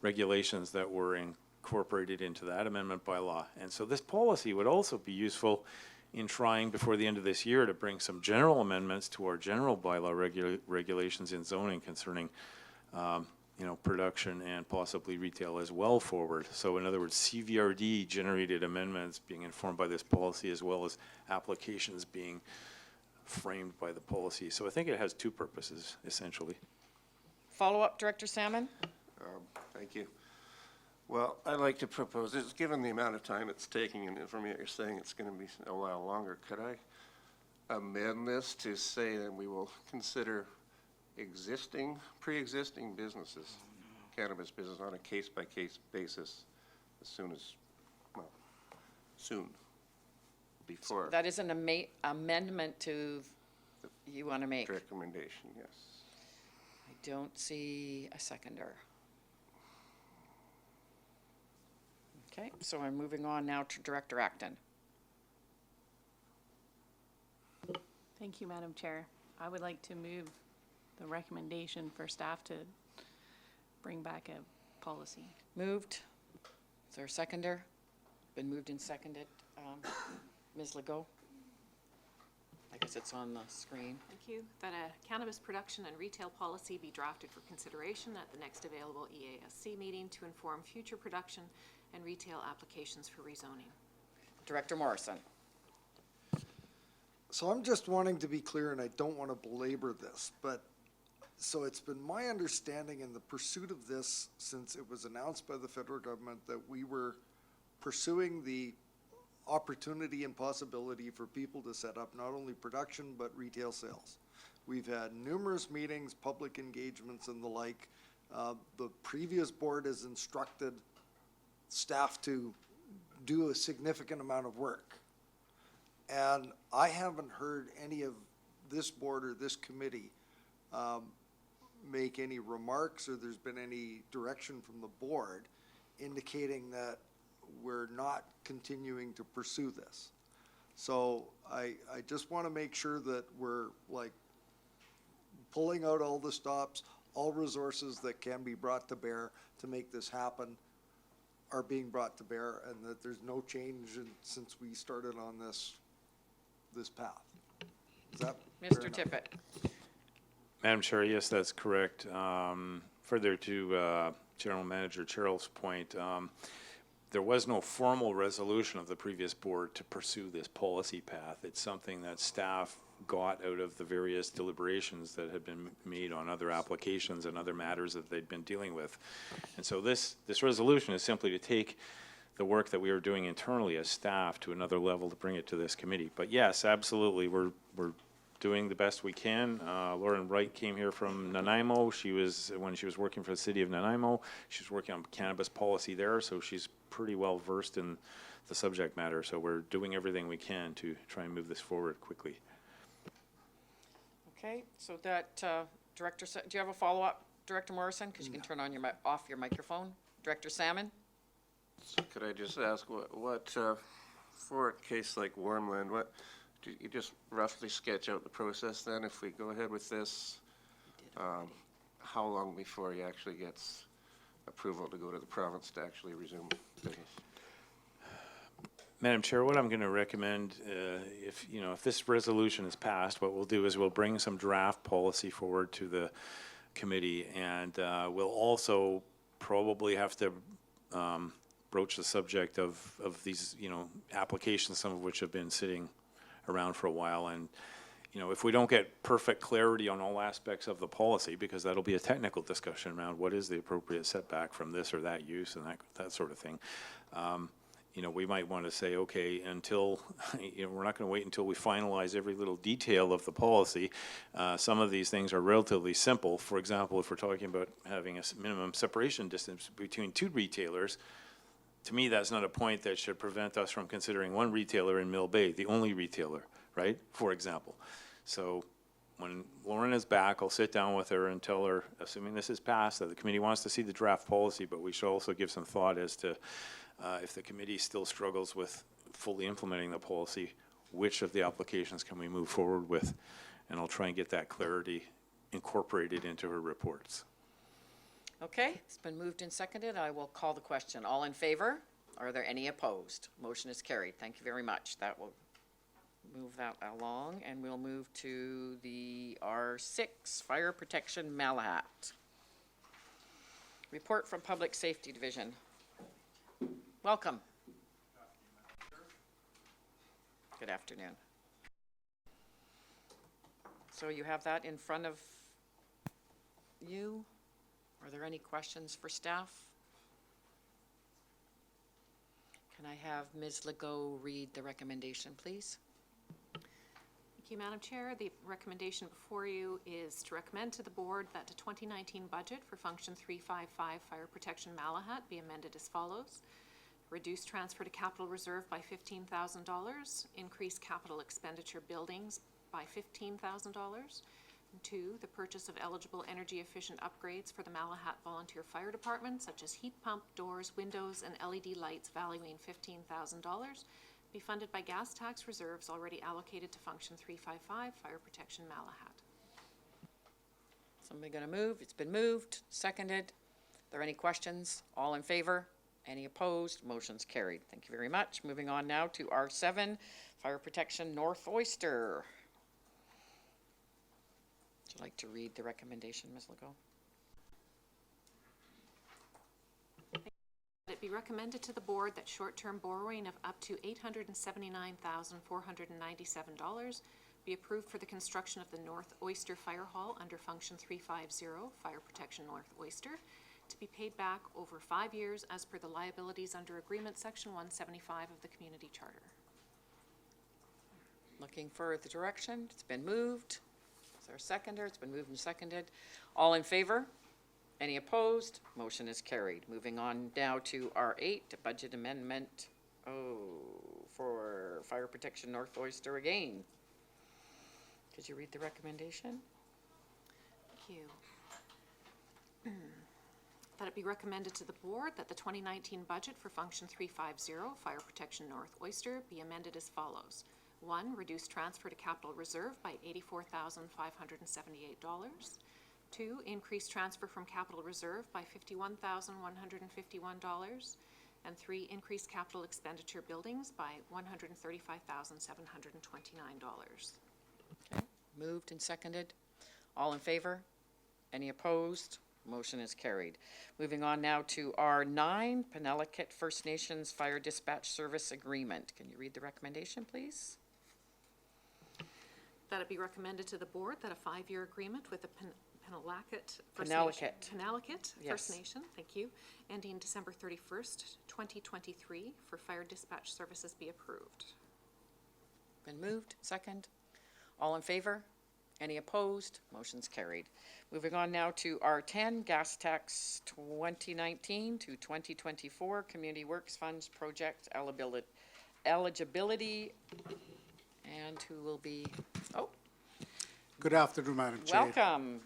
regulations that were incorporated into that amendment by law. And so this policy would also be useful in trying before the end of this year to bring some general amendments to our general bylaw regulations in zoning concerning production and possibly retail as well forward. So in other words, CVRD generated amendments being informed by this policy, as well as applications being framed by the policy. So I think it has two purposes, essentially. Follow-up, Director Salmon? Thank you. Well, I'd like to propose, given the amount of time it's taking, and from what you're saying it's going to be a while longer, could I amend this to say that we will consider pre-existing businesses, cannabis business, on a case-by-case basis as soon as, soon, before. That is an amendment to, you want to make? Recommendation, yes. I don't see a seconder. Okay, so I'm moving on now to Director Acton. Thank you, Madam Chair. I would like to move the recommendation for staff to bring back a policy. Moved. Is there a seconder? Been moved and seconded. Ms. Legault? I guess it's on the screen. Thank you. That a cannabis production and retail policy be drafted for consideration at the next available EASC meeting to inform future production and retail applications for rezoning. Director Morrison. So I'm just wanting to be clear, and I don't want to belabor this, but so it's been my understanding in the pursuit of this, since it was announced by the federal government, that we were pursuing the opportunity and possibility for people to set up not only production but retail sales. We've had numerous meetings, public engagements and the like. The previous board has instructed staff to do a significant amount of work. And I haven't heard any of this board or this committee make any remarks, or there's been any direction from the board indicating that we're not continuing to pursue this. So I just want to make sure that we're like pulling out all the stops, all resources that can be brought to bear to make this happen are being brought to bear, and that there's no change since we started on this path. Is that Mr. Tippett. Madam Chair, yes, that's correct. Further to General Manager Cheryl's point, there was no formal resolution of the previous board to pursue this policy path. It's something that staff got out of the various deliberations that had been made on other applications and other matters that they'd been dealing with. And so this resolution is simply to take the work that we are doing internally as staff to another level to bring it to this committee. But yes, absolutely, we're doing the best we can. Lauren Wright came here from Nanaimo. When she was working for the city of Nanaimo, she was working on cannabis policy there, so she's pretty well versed in the subject matter. So we're doing everything we can to try and move this forward quickly. Okay, so that, Director, do you have a follow-up, Director Morrison? Because you can turn on off your microphone. Director Salmon? So could I just ask what for a case like Warmland, what do you just roughly sketch out the process then if we go ahead with this? How long before he actually gets approval to go to the province to actually resume business? Madam Chair, what I'm going to recommend, if this resolution is passed, what we'll do is we'll bring some draft policy forward to the committee, and we'll also probably have to broach the subject of these, applications, some of which have been sitting around for a while. And, if we don't get perfect clarity on all aspects of the policy, because that'll be a technical discussion around what is the appropriate setback from this or that use and that sort of thing. we might want to say, okay, until, we're not going to wait until we finalize every little detail of the policy. Some of these things are relatively simple. For example, if we're talking about having a minimum separation distance between two retailers, to me, that's not a point that should prevent us from considering one retailer in Mill Bay, the only retailer, right, for example. So when Lauren is back, I'll sit down with her and tell her, assuming this is passed, that the committee wants to see the draft policy, but we should also give some thought as to if the committee still struggles with fully implementing the policy, which of the applications can we move forward with? And I'll try and get that clarity incorporated into her reports. Okay, it's been moved and seconded. I will call the question. All in favor? Are there any opposed? Motion is carried. Thank you very much. That will move that along, and we'll move to the R6, Fire Protection Malahat. Report from Public Safety Division. Welcome. Good afternoon. So you have that in front of you. Are there any questions for staff? Can I have Ms. Legault read the recommendation, please? Thank you, Madam Chair. The recommendation before you is to recommend to the board that the 2019 budget for Function 355 Fire Protection Malahat be amended as follows. Reduce transfer to capital reserve by $15,000, increase capital expenditure buildings by $15,000. 2, the purchase of eligible energy efficient upgrades for the Malahat Volunteer Fire Department, such as heat pump, doors, windows, and LED lights valuing $15,000, be funded by gas tax reserves already allocated to Function 355 Fire Protection Malahat. Somebody gonna move? It's been moved, seconded. Are there any questions? All in favor? Any opposed? Motion's carried. Thank you very much. Moving on now to R7, Fire Protection North Oyster. Would you like to read the recommendation, Ms. Legault? It be recommended to the board that short-term borrowing of up to $879,497 be approved for the construction of the North Oyster Fire Hall under Function 350, Fire Protection North Oyster, to be paid back over 5 years as per the liabilities under Agreement Section 175 of the Community Charter. Looking for the direction. It's been moved. Is there a seconder? It's been moved and seconded. All in favor? Any opposed? Motion is carried. Moving on now to R8, budget amendment, for Fire Protection North Oyster again. Could you read the recommendation? Thank you. That it be recommended to the board that the 2019 budget for Function 350, Fire Protection North Oyster, be amended as follows. 1, reduce transfer to capital reserve by $84,578. 2, increase transfer from capital reserve by $51,151. And 3, increase capital expenditure buildings by $135,729. Okay, moved and seconded. All in favor? Any opposed? Motion is carried. Moving on now to R9, Penelakut First Nations Fire Dispatch Service Agreement. Can you read the recommendation, please? That it be recommended to the board that a 5-year agreement with the Penelakut First Nation, thank you, ending December 31st, 2023 for fire dispatch services be approved. Been moved, second. All in favor? Any opposed? Motion's carried. Moving on now to R10, Gas Tax 2019 to 2024 Community Works Funds Project eligibility. And who will be, Good afternoon, Madam Chair. welcome.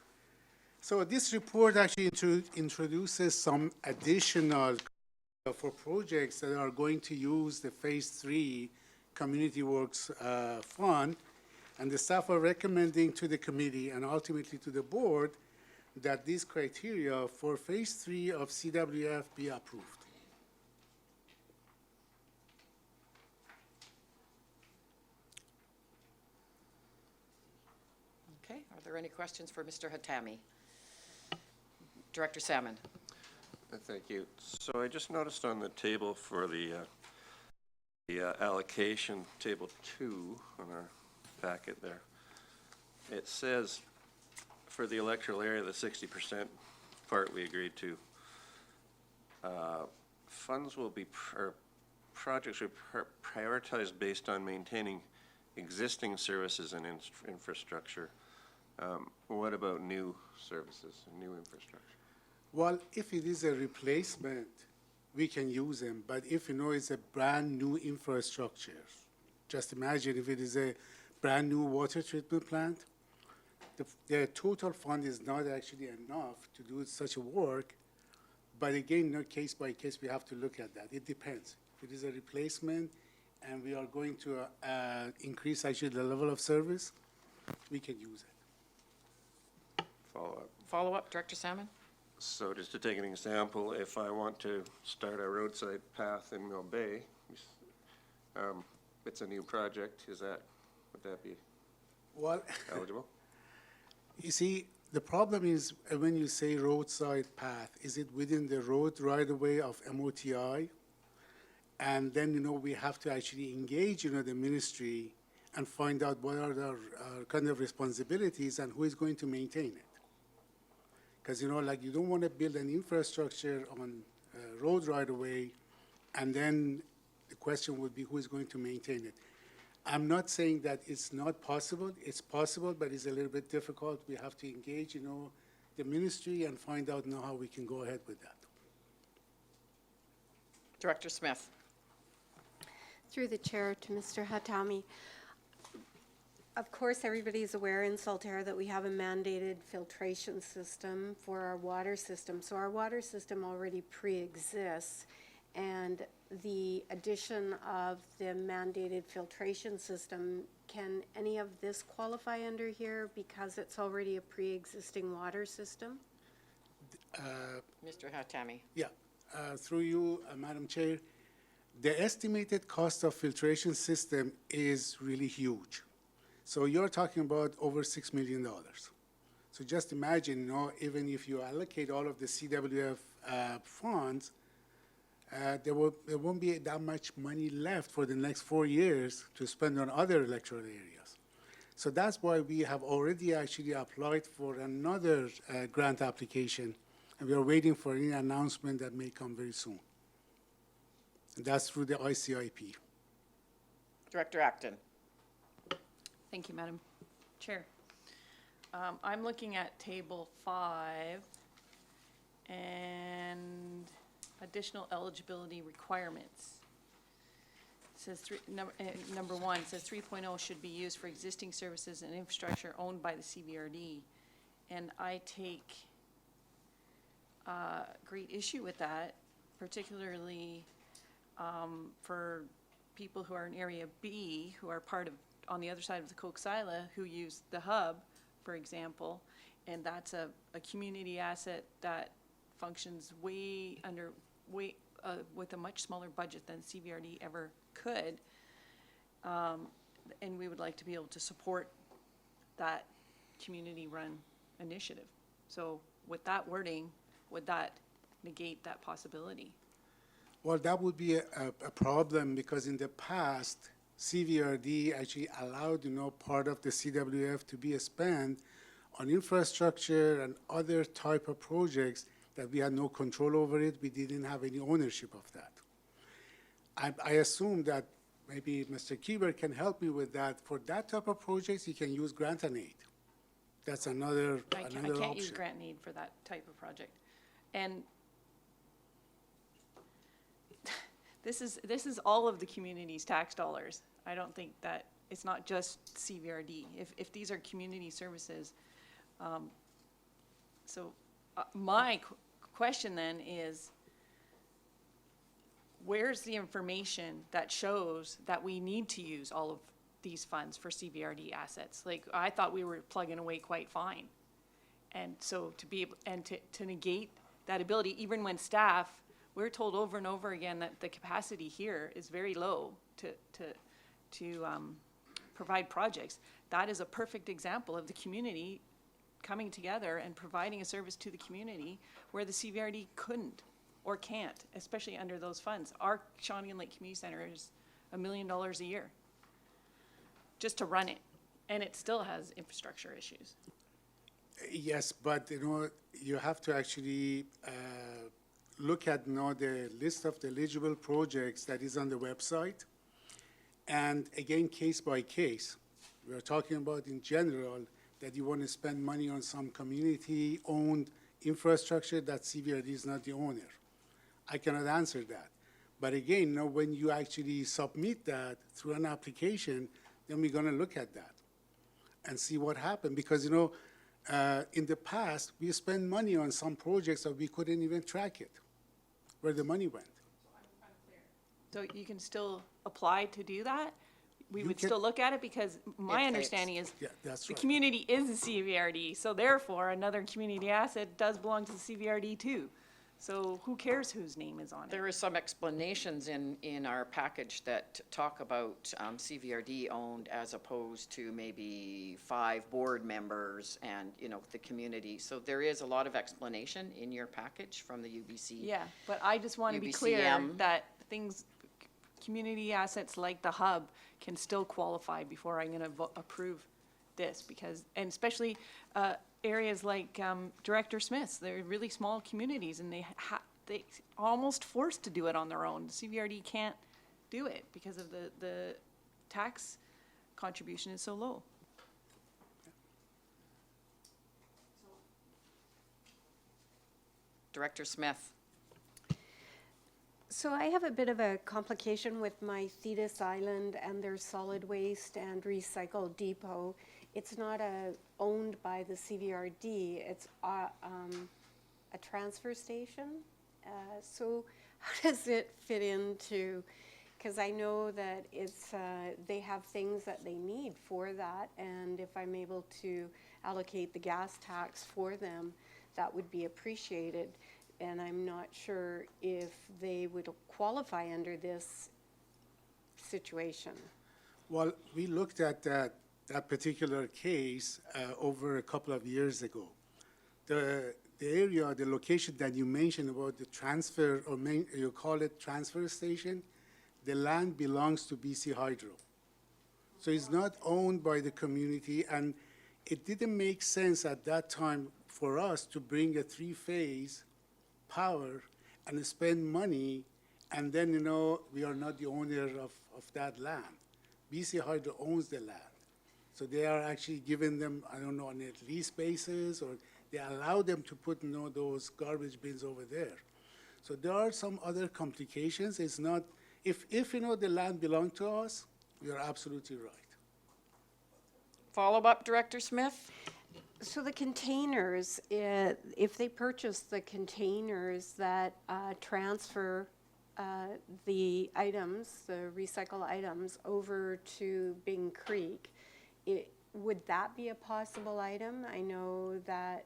So this report actually introduces some additional for projects that are going to use the Phase 3 Community Works Fund. And the staff are recommending to the committee and ultimately to the board that these criteria for Phase 3 of CWF be approved. Okay, are there any questions for Mr. Hatami? Director Salmon. Thank you. So I just noticed on the table for the allocation, table 2 on our packet there, it says for the electoral area, the 60% part we agreed to, funds will be, projects we prioritize based on maintaining existing services and infrastructure. What about new services and new infrastructure? Well, if it is a replacement, we can use them. But if you know it's a brand new infrastructure, just imagine if it is a brand new water treatment plant, the total fund is not actually enough to do such a work. But again, not case by case, we have to look at that. It depends. If it is a replacement and we are going to increase actually the level of service, we can use it. Follow-up. Follow-up, Director Salmon? So just to take an example, if I want to start a roadside path in Mill Bay, it's a new project, would that be Well, eligible? you see, the problem is when you say roadside path, is it within the road right-of-way of MOTI? And then, we have to actually engage, the ministry and find out what are their kind of responsibilities and who is going to maintain it. Because, you don't want to build an infrastructure on road right-of-way, and then the question would be who is going to maintain it. I'm not saying that it's not possible. It's possible, but it's a little bit difficult. We have to engage, the ministry and find out how we can go ahead with that. Director Smith? Through the chair to Mr. Hatami. Of course, everybody's aware in Saltaire that we have a mandated filtration system for our water system. So our water system already pre-exists, and the addition of the mandated filtration system, can any of this qualify under here because it's already a pre-existing water system? Mr. Hatami? Yeah, through you, Madam Chair, the estimated cost of filtration system is really huge. So you're talking about over $6 million. So just imagine, even if you allocate all of the CWF funds, there won't be that much money left for the next 4 years to spend on other electoral areas. So that's why we have already actually applied for another grant application, and we are waiting for any announcement that may come very soon. And that's through the ICIP. Director Acton? Thank you, Madam Chair. I'm looking at Table 5 and additional eligibility requirements. It says number 1 says 3.0 should be used for existing services and infrastructure owned by the CVRD, and I take great issue with that, particularly for people who are in Area B, who are part of on the other side of the Coxsila, who use the hub, for example, and that's a community asset that functions with a much smaller budget than CVRD ever could, and we would like to be able to support that community-run initiative. So with that wording, would that negate that possibility? Well, that would be a problem because in the past, CVRD actually allowed, part of the CWF to be spent on infrastructure and other type of projects that we had no control over it. We didn't have any ownership of that. I assume that maybe Mr. Kieber can help me with that. For that type of projects, you can use grant and aid. That's another option. I can't use grant and aid for that type of project. And this is all of the community's tax dollars. I don't think that, it's not just CVRD. If these are community services, my question then is, where's the information that shows that we need to use all of these funds for CVRD assets? Like, I thought we were plugging away quite fine. And so to be able, and to negate that ability, even when staff, we're told over and over again that the capacity here is very low to provide projects. That is a perfect example of the community coming together and providing a service to the community where the CVRD couldn't or can't, especially under those funds. Our Shawnigan Lake Community Center is $1 million a year just to run it, and it still has infrastructure issues. Yes, but you have to actually look at the list of the eligible projects that is on the website. And again, case by case, we are talking about in general that you want to spend money on some community-owned infrastructure that CVRD is not the owner. I cannot answer that. But again, when you actually submit that through an application, then we're going to look at that and see what happened. Because, in the past, we spent money on some projects that we couldn't even track it, where the money went. So you can still apply to do that? We You would can- still look at it because my If understanding is Yeah, that's the right. community is the CVRD, so therefore another community asset does belong to the CVRD too. So who cares whose name is on it? There is some explanations in our package that talk about CVRD owned as opposed to maybe 5 board members and, the community. So there is a lot of explanation in your package from the UBC. Yeah, but I just want to be clear UBCM. that community assets like the hub can still qualify before I'm gonna approve this, because, and especially, areas like, Director Smith's, they're really small communities and they almost forced to do it on their own. CVRD can't do it because of the tax contribution is so low. Director Smith. So I have a bit of a complication with my Thetis Island and their solid waste and recycle depot. It's not owned by the CVRD, it's a transfer station. So how does it fit into, because I know that they have things that they need for that, and if I'm able to allocate the gas tax for them, that would be appreciated. And I'm not sure if they would qualify under this situation. Well, we looked at that particular case over a couple of years ago. The area, the location that you mentioned about the transfer, or you call it transfer station, the land belongs to BC Hydro. So it's not owned by the community, and it didn't make sense at that time for us to bring a 3-phase power and spend money, and then, we are not the owner of that land. BC Hydro owns the land. So they are actually giving them, I don't know, on a lease basis, or they allow them to put, those garbage bins over there. So there are some other complications. It's not, if the land belonged to us, you are absolutely right. Follow-up, Director Smith? So the containers, if they purchase the containers that transfer the items, the recycle items, over to Bing Creek, would that be a possible item? I know that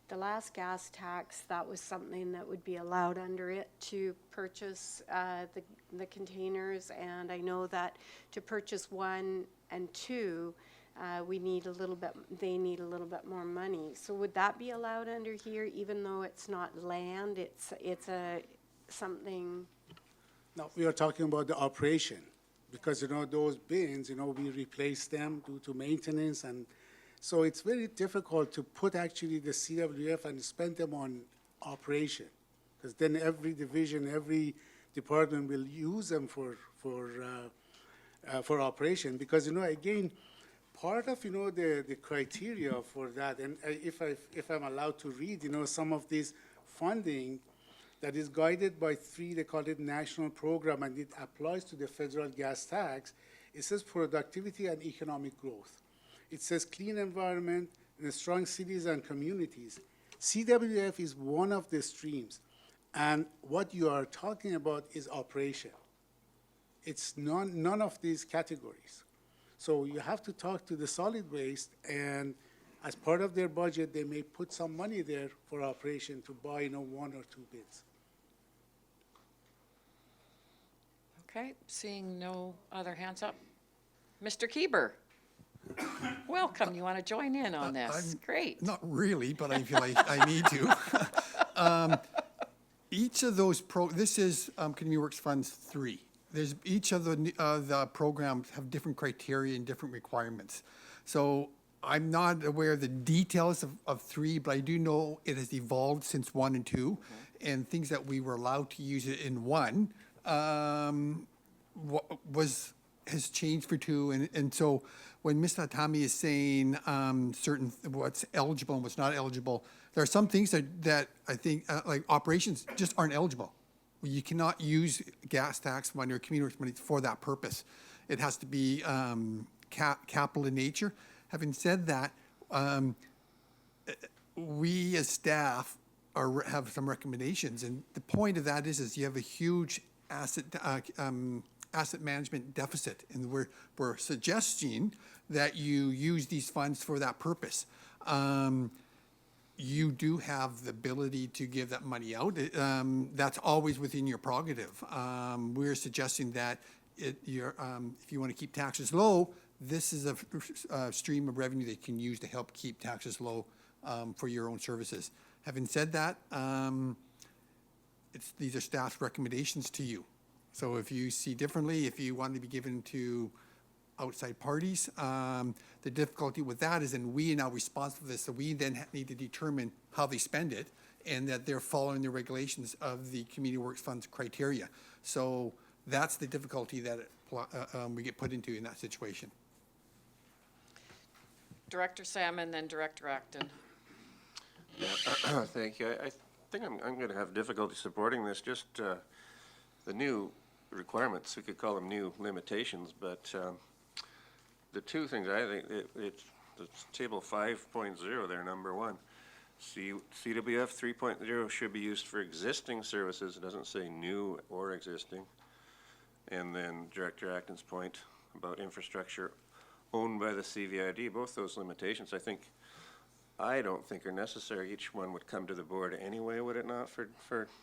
the last gas tax, that was something that would be allowed under it to purchase the containers, and I know that to purchase 1 and 2, they need a little bit more money. So would that be allowed under here, even though it's not land, it's something? No, we are talking about the operation, because, those bins, we replace them due to maintenance, and so it's very difficult to put actually the CWF and spend them on operation, because then every division, every department will use them for operation, because, again, part of, the criteria for that, and if I'm allowed to read, some of this funding that is guided by 3, they call it national program, and it applies to the federal gas tax. It says productivity and economic growth. It says clean environment and strong cities and communities. CWF is one of the streams, and what you are talking about is operation. It's none of these categories. So you have to talk to the solid waste, and as part of their budget, they may put some money there for operation to buy, 1 or 2 bins. Okay, seeing no other hands up. Mr. Kieber, welcome. You want to join in on this? Great. Not really, but I feel like I need to. Each of those this is Community Works Funds 3. There's each of the programs have different criteria and different requirements. So I'm not aware of the details of 3, but I do know it has evolved since 1 and 2, and things that we were allowed to use it in 1 has changed for 2, and so when Ms. Natami is saying certain what's eligible and what's not eligible, there are some things that I think like operations just aren't eligible. You cannot use gas tax money or community works money for that purpose. It has to be capital in nature. Having said that, we as staff have some recommendations, and the point of that is you have a huge asset management deficit, and we're suggesting that you use these funds for that purpose. You do have the ability to give that money out. That's always within your prerogative. We're suggesting that if you want to keep taxes low, this is a stream of revenue that you can use to help keep taxes low for your own services. Having said that, these are staff's recommendations to you. So if you see differently, if you want to be given to outside parties, the difficulty with that is then we are now responsible for this, so we then need to determine how they spend it and that they're following the regulations of the Community Works Funds criteria. So that's the difficulty that we get put into in that situation. Director Salmon, then Director Acton. Yeah, thank you. I think I'm going to have difficulty supporting this. Just the new requirements, we could call them new limitations, but the two things I think, it's table 5.0 there, number 1. CWF 3.0 should be used for existing services. It doesn't say new or existing. And then Director Acton's point about infrastructure owned by the CVID, both those limitations, I don't think are necessary. Each one would come to the board anyway, would it not, for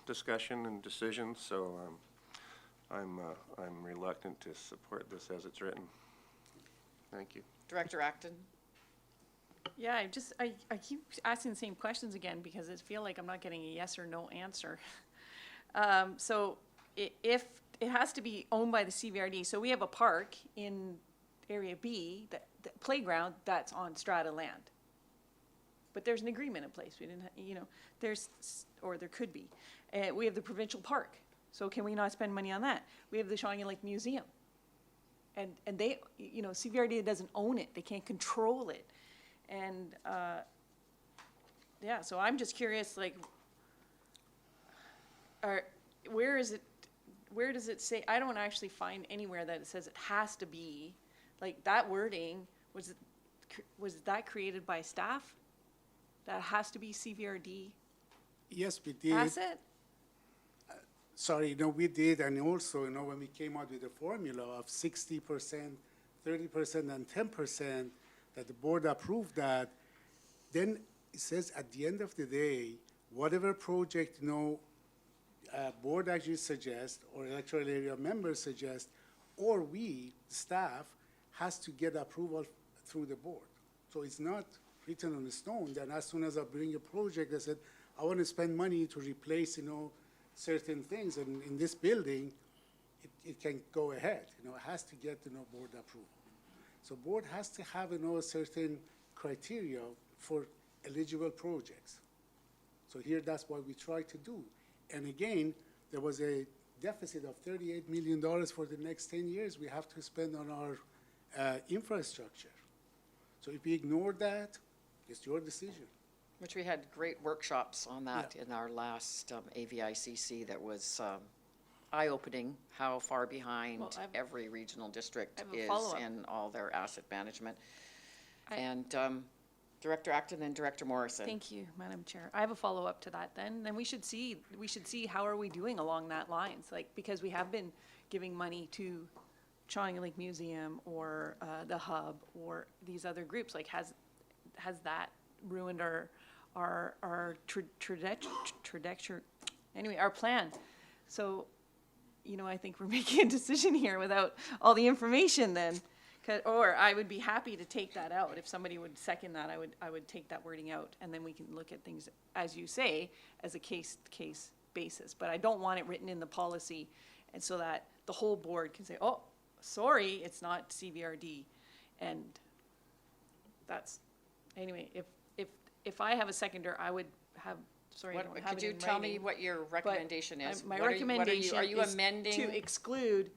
discussion and decision? So I'm reluctant to support this as it's written. Thank you. Director Acton. Yeah, I keep asking the same questions again because I feel like I'm not getting a yes or no answer. So if it has to be owned by the CVRD, so we have a park in Area B, the playground that's on strata land. But there's an agreement in place. We didn't, or there could be. We have the provincial park. So can we not spend money on that? We have the Shawnee Lake Museum. And they, CVRD doesn't own it. They can't control it. And, yeah, so I'm just curious, where does it say, I don't actually find anywhere that it says it has to be, that wording, was that created by staff? That has to be CVRD Yes, we did. asset? Sorry, we did, and also, when we came out with the formula of 60%, 30%, and 10%, that the board approved that, then it says at the end of the day, whatever project, board actually suggests, or electoral area members suggest, or we, staff, has to get approval through the board. So it's not written on the stone. Then as soon as I bring a project, I said, I want to spend money to replace, certain things, and in this building, it can go ahead. It has to get, board approval. So board has to have, a certain criteria for eligible projects. So here, that's what we try to do. And again, there was a deficit of $38 million for the next 10 years we have to spend on our infrastructure. So if we ignore that, it's your decision. Which we had great workshops on that in our last AVICC that was eye-opening how far behind every regional district is in all their asset management. And Director Acton and Director Morrison. Thank you, Madam Chair. I have a follow-up to that then. Then we should see how are we doing along that lines, because we have been giving money to Shawnee Lake Museum or the Hub or these other groups. Has that ruined our trajectory, anyway, our plan? So, I think we're making a decision here without all the information then. Or I would be happy to take that out. If somebody would second that, I would take that wording out, and then we can look at things, as you say, as a case-to-case basis. But I don't want it written in the policy, and so that the whole board can say, oh, sorry, it's not CVRD. And that's anyway, if I have a seconder, I would have, sorry, I don't have Could it you in tell me writing, what your recommendation is? my What are you- what are you- recommendation Are you is amending? to exclude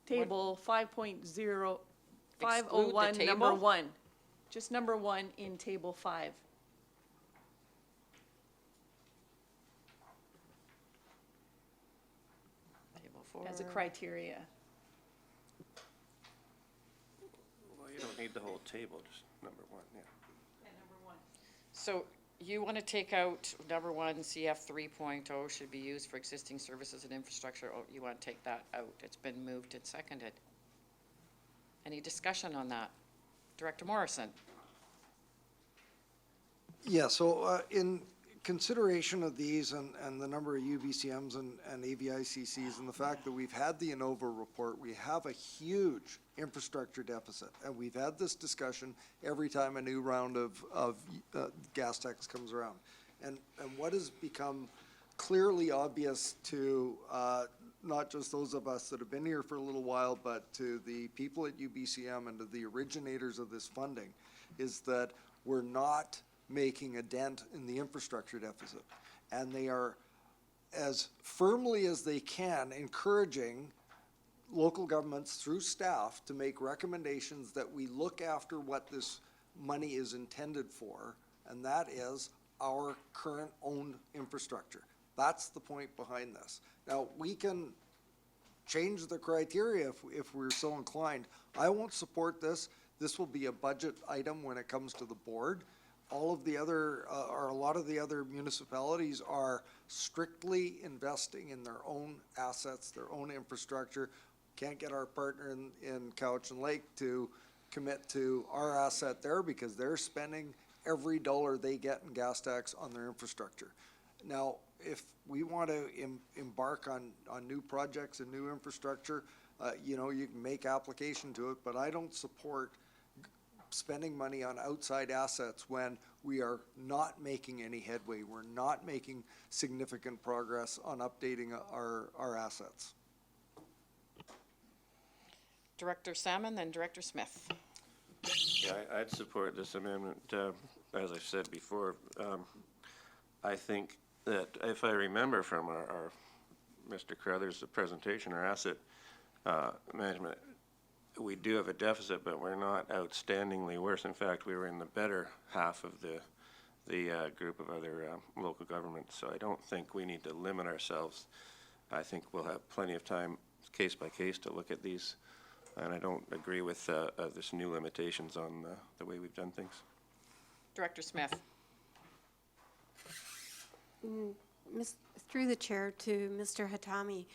table 5.0, Exclude the 501, number table? 1. Just number 1 in table 5. Table 4. As a criteria. Well, you don't need the whole table, just number one, yeah. So you want to take out number 1, CF 3.0 should be used for existing services and infrastructure. Oh, you want to take that out. It's been moved and seconded. Any discussion on that? Director Morrison? Yeah, so in consideration of these and the number of UBCMs and AVICCs and the fact that we've had the Innova report, we have a huge infrastructure deficit. And we've had this discussion every time a new round of gas tax comes around. And what has become clearly obvious to not just those of us that have been here for a little while, but to the people at UBCM and to the originators of this funding, is that we're not making a dent in the infrastructure deficit. And they are, as firmly as they can, encouraging local governments through staff to make recommendations that we look after what this money is intended for, and that is our current owned infrastructure. That's the point behind this. Now, we can change the criteria if we're so inclined. I won't support this. This will be a budget item when it comes to the board. All of the other, or a lot of the other municipalities are strictly investing in their own assets, their own infrastructure. Can't get our partner in Couch and Lake to commit to our asset there because they're spending every dollar they get in gas tax on their infrastructure. Now, if we want to embark on new projects and new infrastructure, you know, you can make application to it, but I don't support spending money on outside assets when we are not making any headway. We're not making significant progress on updating our assets. Director Salmon, then Director Smith. Yeah, I'd support this amendment. As I said before, I think that if I remember from our Mr. Carruthers' presentation, our asset management, we do have a deficit, but we're not outstandingly worse. In fact, we were in the better half of the group of other local governments. So I don't think we need to limit ourselves. I think we'll have plenty of time, case by case, to look at these. And I don't agree with this new limitations on the way we've done things. Director Smith. Through the chair to Mr. Hatami,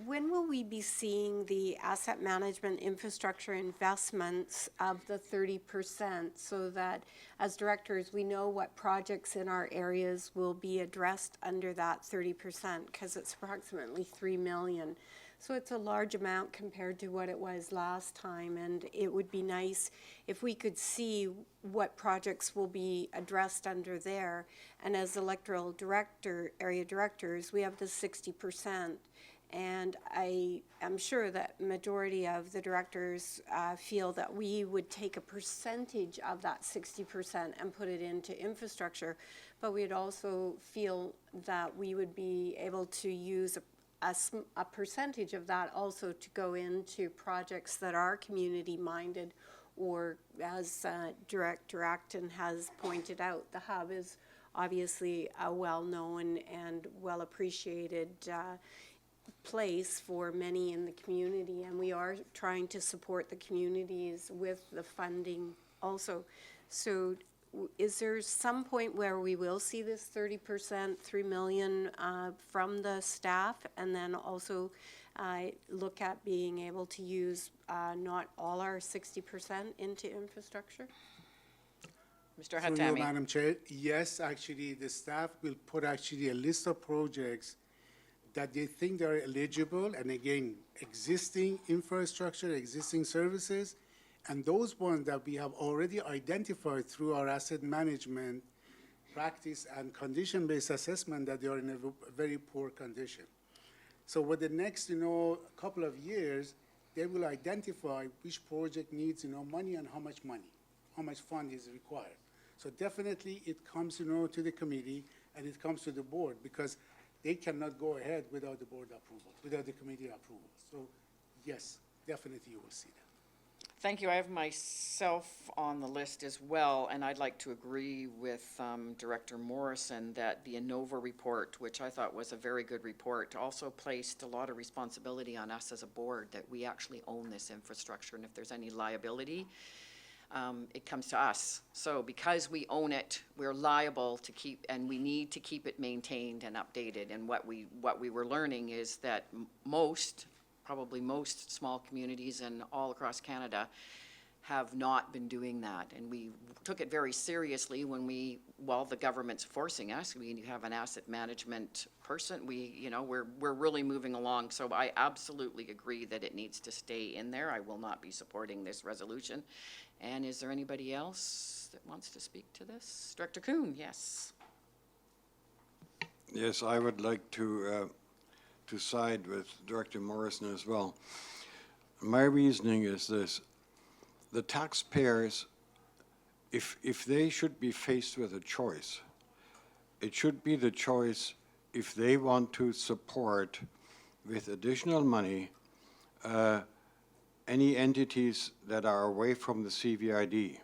when will we be seeing the asset management infrastructure investments of the 30% so that as directors we know what projects in our areas will be addressed under that 30%, because it's approximately 3 million. So it's a large amount compared to what it was last time, and it would be nice if we could see what projects will be addressed under there. And as electoral director, area directors, we have the 60%. And I am sure that majority of the directors feel that we would take a percentage of that 60% and put it into infrastructure, but we'd also feel that we would be able to use a percentage of that also to go into projects that are community-minded, or as Director Acton has pointed out, the hub is obviously a well-known and well-appreciated place for many in the community, and we are trying to support the communities with the funding also. So is there some point where we will see this 30%, 3 million from the staff, and then also look at being able to use not all our 60% into infrastructure? Mr. Through you, Hatami. Madam Chair, yes, actually, the staff will put actually a list of projects that they think they are eligible, and again, existing infrastructure, existing services, and those ones that we have already identified through our asset management practice and condition-based assessment that they are in a very poor condition. So with the next, couple of years, they will identify which project needs, money and how much money. how much fund is required. So definitely it comes, to the committee and it comes to the board because they cannot go ahead without the board approval, without the committee approval. So yes, definitely you will see that. Thank you. I have myself on the list as well, and I'd like to agree with Director Morrison that the ANOVA report, which I thought was a very good report, also placed a lot of responsibility on us as a board that we actually own this infrastructure, and if there's any liability, it comes to us. So because we own it, we're liable to keep, and we need to keep it maintained and updated. And what we were learning is that probably most small communities and all across Canada have not been doing that. And we took it very seriously when while the government's forcing us, we have an asset management person, we're really moving along. So I absolutely agree that it needs to stay in there. I will not be supporting this resolution. And is there anybody else that wants to speak to this? Director Kuhn, yes. Yes, I would like to side with Director Morrison as well. My reasoning is this. The taxpayers, if they should be faced with a choice, it should be the choice if they want to support with additional money any entities that are away from the CVID.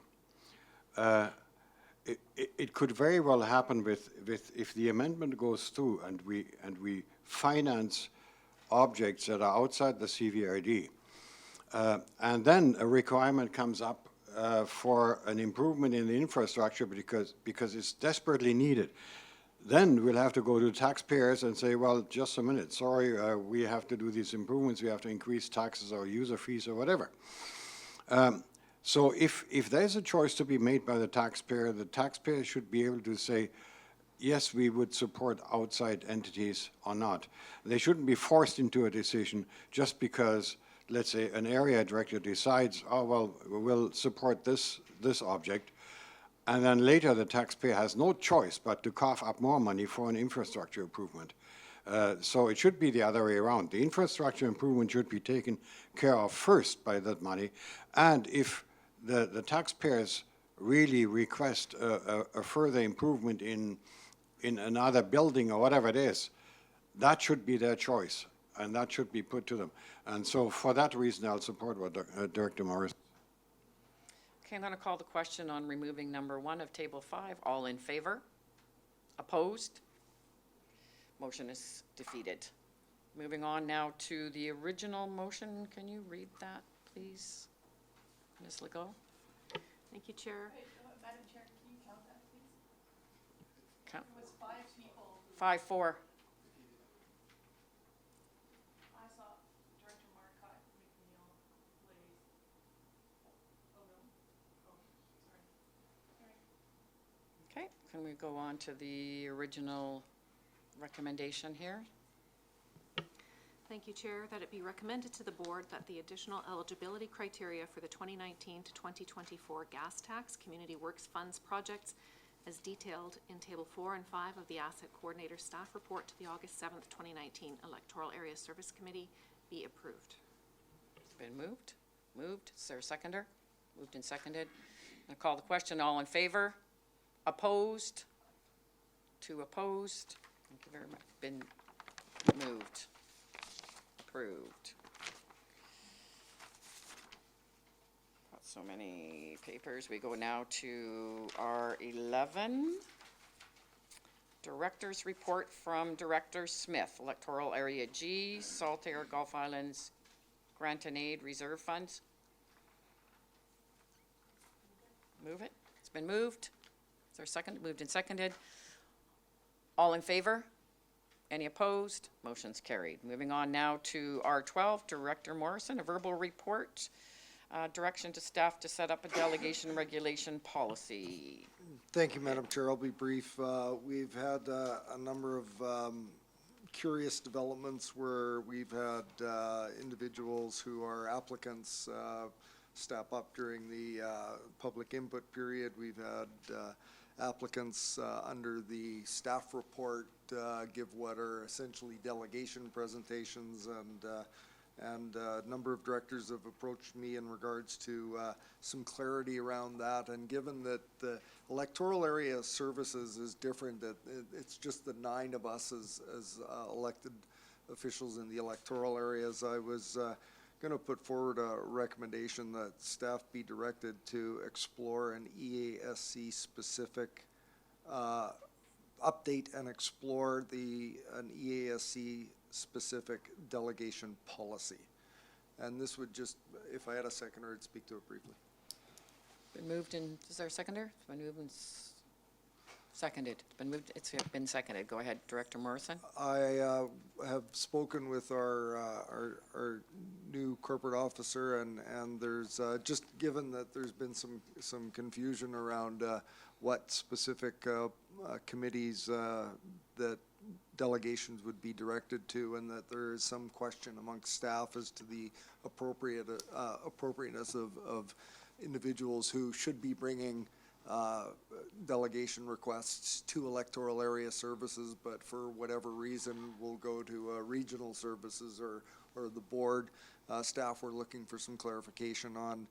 It could very well happen with if the amendment goes through and we finance objects that are outside the CVID, and then a requirement comes up for an improvement in the infrastructure because it's desperately needed. Then we'll have to go to taxpayers and say, well, just a minute, sorry, we have to do these improvements, we have to increase taxes or user fees or whatever. So if there's a choice to be made by the taxpayer should be able to say, yes, we would support outside entities or not. They shouldn't be forced into a decision just because, let's say, an area director decides, oh, well, we'll support this object, and then later the taxpayer has no choice but to cough up more money for an infrastructure improvement. So it should be the other way around. The infrastructure improvement should be taken care of first by that money, and if the taxpayers really request a further improvement in another building or whatever it is, that should be their choice, and that should be put to them. And so for that reason, I'll support what Director Morris. Okay, I'm going to call the question on removing number 1 of Table 5. All in favor? Opposed? Motion is defeated. Moving on now to the original motion. Can you read that, please, Ms. Legault? Thank you, Chair. Madam Chair, can you count that, please? Count. It was 5 people. 5-4. I saw Director Marcotte, McNeil, Blaze. Oh, no. Oh, sorry. Okay, can we go on to the original recommendation here? Thank you, Chair. That it be recommended to the board that the additional eligibility criteria for the 2019 to 2024 gas tax community works funds projects as detailed in Table 4 and 5 of the Asset Coordinator Staff Report to the August 7th, 2019 Electoral Area Service Committee be approved. It's been moved. Moved. Is there a seconder? Moved and seconded. I'll call the question. All in favor? Opposed? 2 opposed. Thank you very much. Been moved. Approved. Got so many papers. We go now to R11. Director's report from Director Smith, Electoral Area G, Saltaire, Gulf Islands, Grant and Aid Reserve Funds. Move it. It's been moved. Is there a second? Moved and seconded. All in favor? Any opposed? Motion's carried. Moving on now to R12, Director Morrison, a verbal report, direction to staff to set up a delegation regulation policy. Thank you, Madam Chair. I'll be brief. We've had a number of curious developments where we've had individuals who are applicants step up during the public input period. We've had applicants under the staff report give what are essentially delegation presentations, and and a number of directors have approached me in regards to some clarity around that. And given that the electoral area services is different, that it's just the 9 of us as elected officials in the electoral areas, I was going to put forward a recommendation that staff be directed to explore an EASC specific update and explore an EASC specific delegation policy. And this would just, if I had a seconder, I'd speak to it briefly. Been moved and, is there a seconder? It's been moved and seconded. It's been moved, it's been seconded. Go ahead, Director Morrison. I have spoken with our new corporate officer, and there's just given that there's been some confusion around what specific committees that delegations would be directed to, and that there is some question amongst staff as to the appropriateness of individuals who should be bringing delegation requests to electoral area services, but for whatever reason will go to regional services or the board. Staff were looking for some clarification on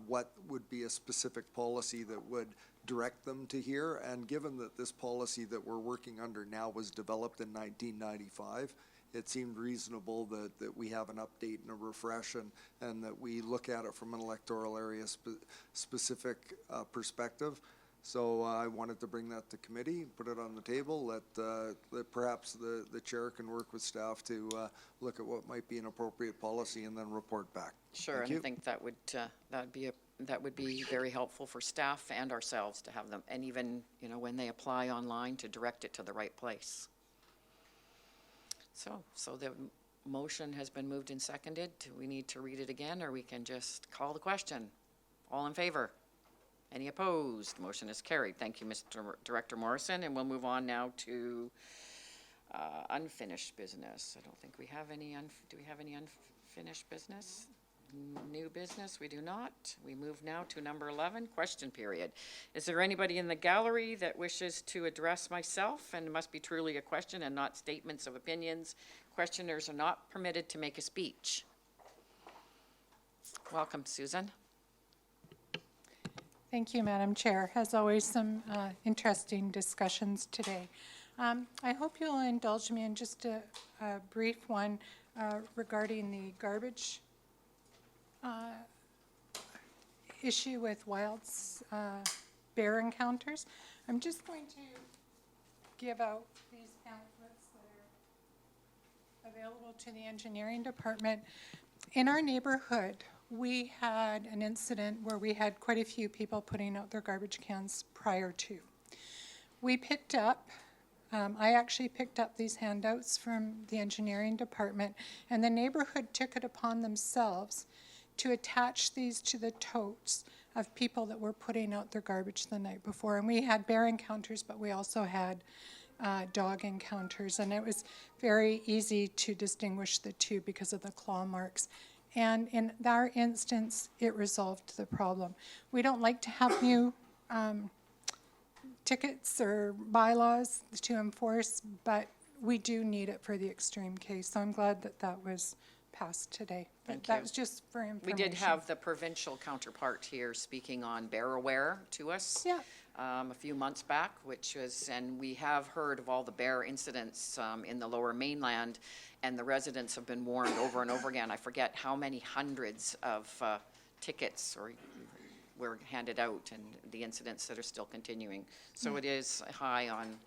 what would be a specific policy that would direct them to here. And given that this policy that we're working under now was developed in 1995, it seemed reasonable that we have an update and a refresh, and that we look at it from an electoral area specific perspective. So I wanted to bring that to committee, put it on the table, that perhaps the chair can work with staff to look at what might be an appropriate policy and then report back. Sure, and I think that would be very helpful for staff and ourselves to have them, and even, you know, when they apply online, to direct it to the right place. So the motion has been moved and seconded. Do we need to read it again, or we can just call the question? All in favor? Any opposed? Motion is carried. Thank you, Mr. Director Morrison, and we'll move on now to unfinished business. I don't think we have any, do we have any unfinished business? New business, we do not. We move now to number 11, question period. Is there anybody in the gallery that wishes to address myself? And it must be truly a question and not statements of opinions. Questioners are not permitted to make a speech. Welcome, Susan. Thank you, Madam Chair. As always, some interesting discussions today. I hope you'll indulge me in just a brief one regarding the garbage issue with Wild's bear encounters. I'm just going to give out these pamphlets that are available to the engineering department. In our neighborhood, we had an incident where we had quite a few people putting out their garbage cans prior to. We picked up, I actually picked up these handouts from the engineering department, and the neighborhood took it upon themselves to attach these to the totes of people that were putting out their garbage the night before. And we had bear encounters, but we also had dog encounters, and it was very easy to distinguish the two because of the claw marks. And in our instance, it resolved the problem. We don't like to have new tickets or bylaws to enforce, but we do need it for the extreme case. So I'm glad that that was passed today. Thank That you. was just for information. We did have the provincial counterpart here speaking on Bear Aware to us. Yeah. A few months back, which was, and we have heard of all the bear incidents in the Lower Mainland, and the residents have been warned over and over again. I forget how many hundreds of tickets were handed out, and the incidents that are still continuing. So it is high on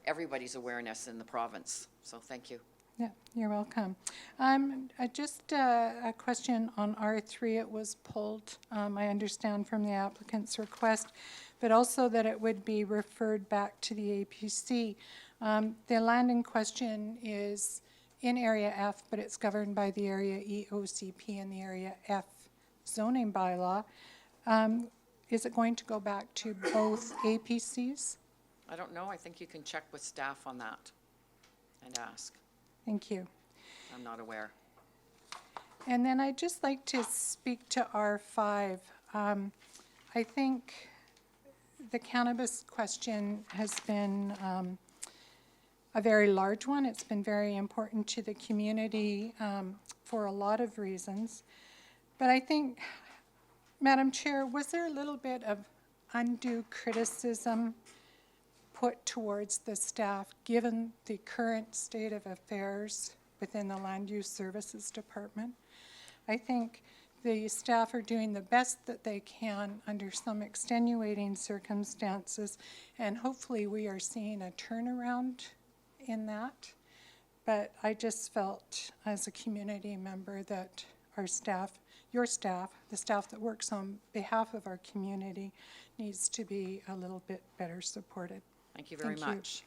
everybody's awareness in the province. So thank you. Yeah, you're welcome. Just a question on R3. It was pulled, I understand, from the applicant's request, but also that it would be referred back to the APC. The land in question is in Area F, but it's governed by the Area EOCP and the Area F zoning bylaw. Is it going to go back to both APCs? I don't know. I think you can check with staff on that and ask. Thank you. I'm not aware. And then I'd just like to speak to R5. I think the cannabis question has been a very large one. It's been very important to the community for a lot of reasons. But I think, Madam Chair, was there a little bit of undue criticism put towards the staff, given the current state of affairs within the Land Use Services Department? I think the staff are doing the best that they can under some extenuating circumstances, and hopefully we are seeing a turnaround in that. But I just felt as a community member that our staff, your staff, the staff that works on behalf of our community, needs to be a little bit better supported. Thank you very Thank you. much.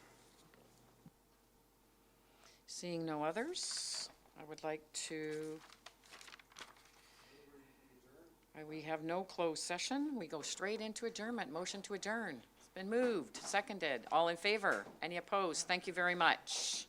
Seeing no others, I would like to, we have no closed session. We go straight into adjournment. Motion to adjourn. It's been moved, seconded. All in favor? Any opposed? Thank you very much.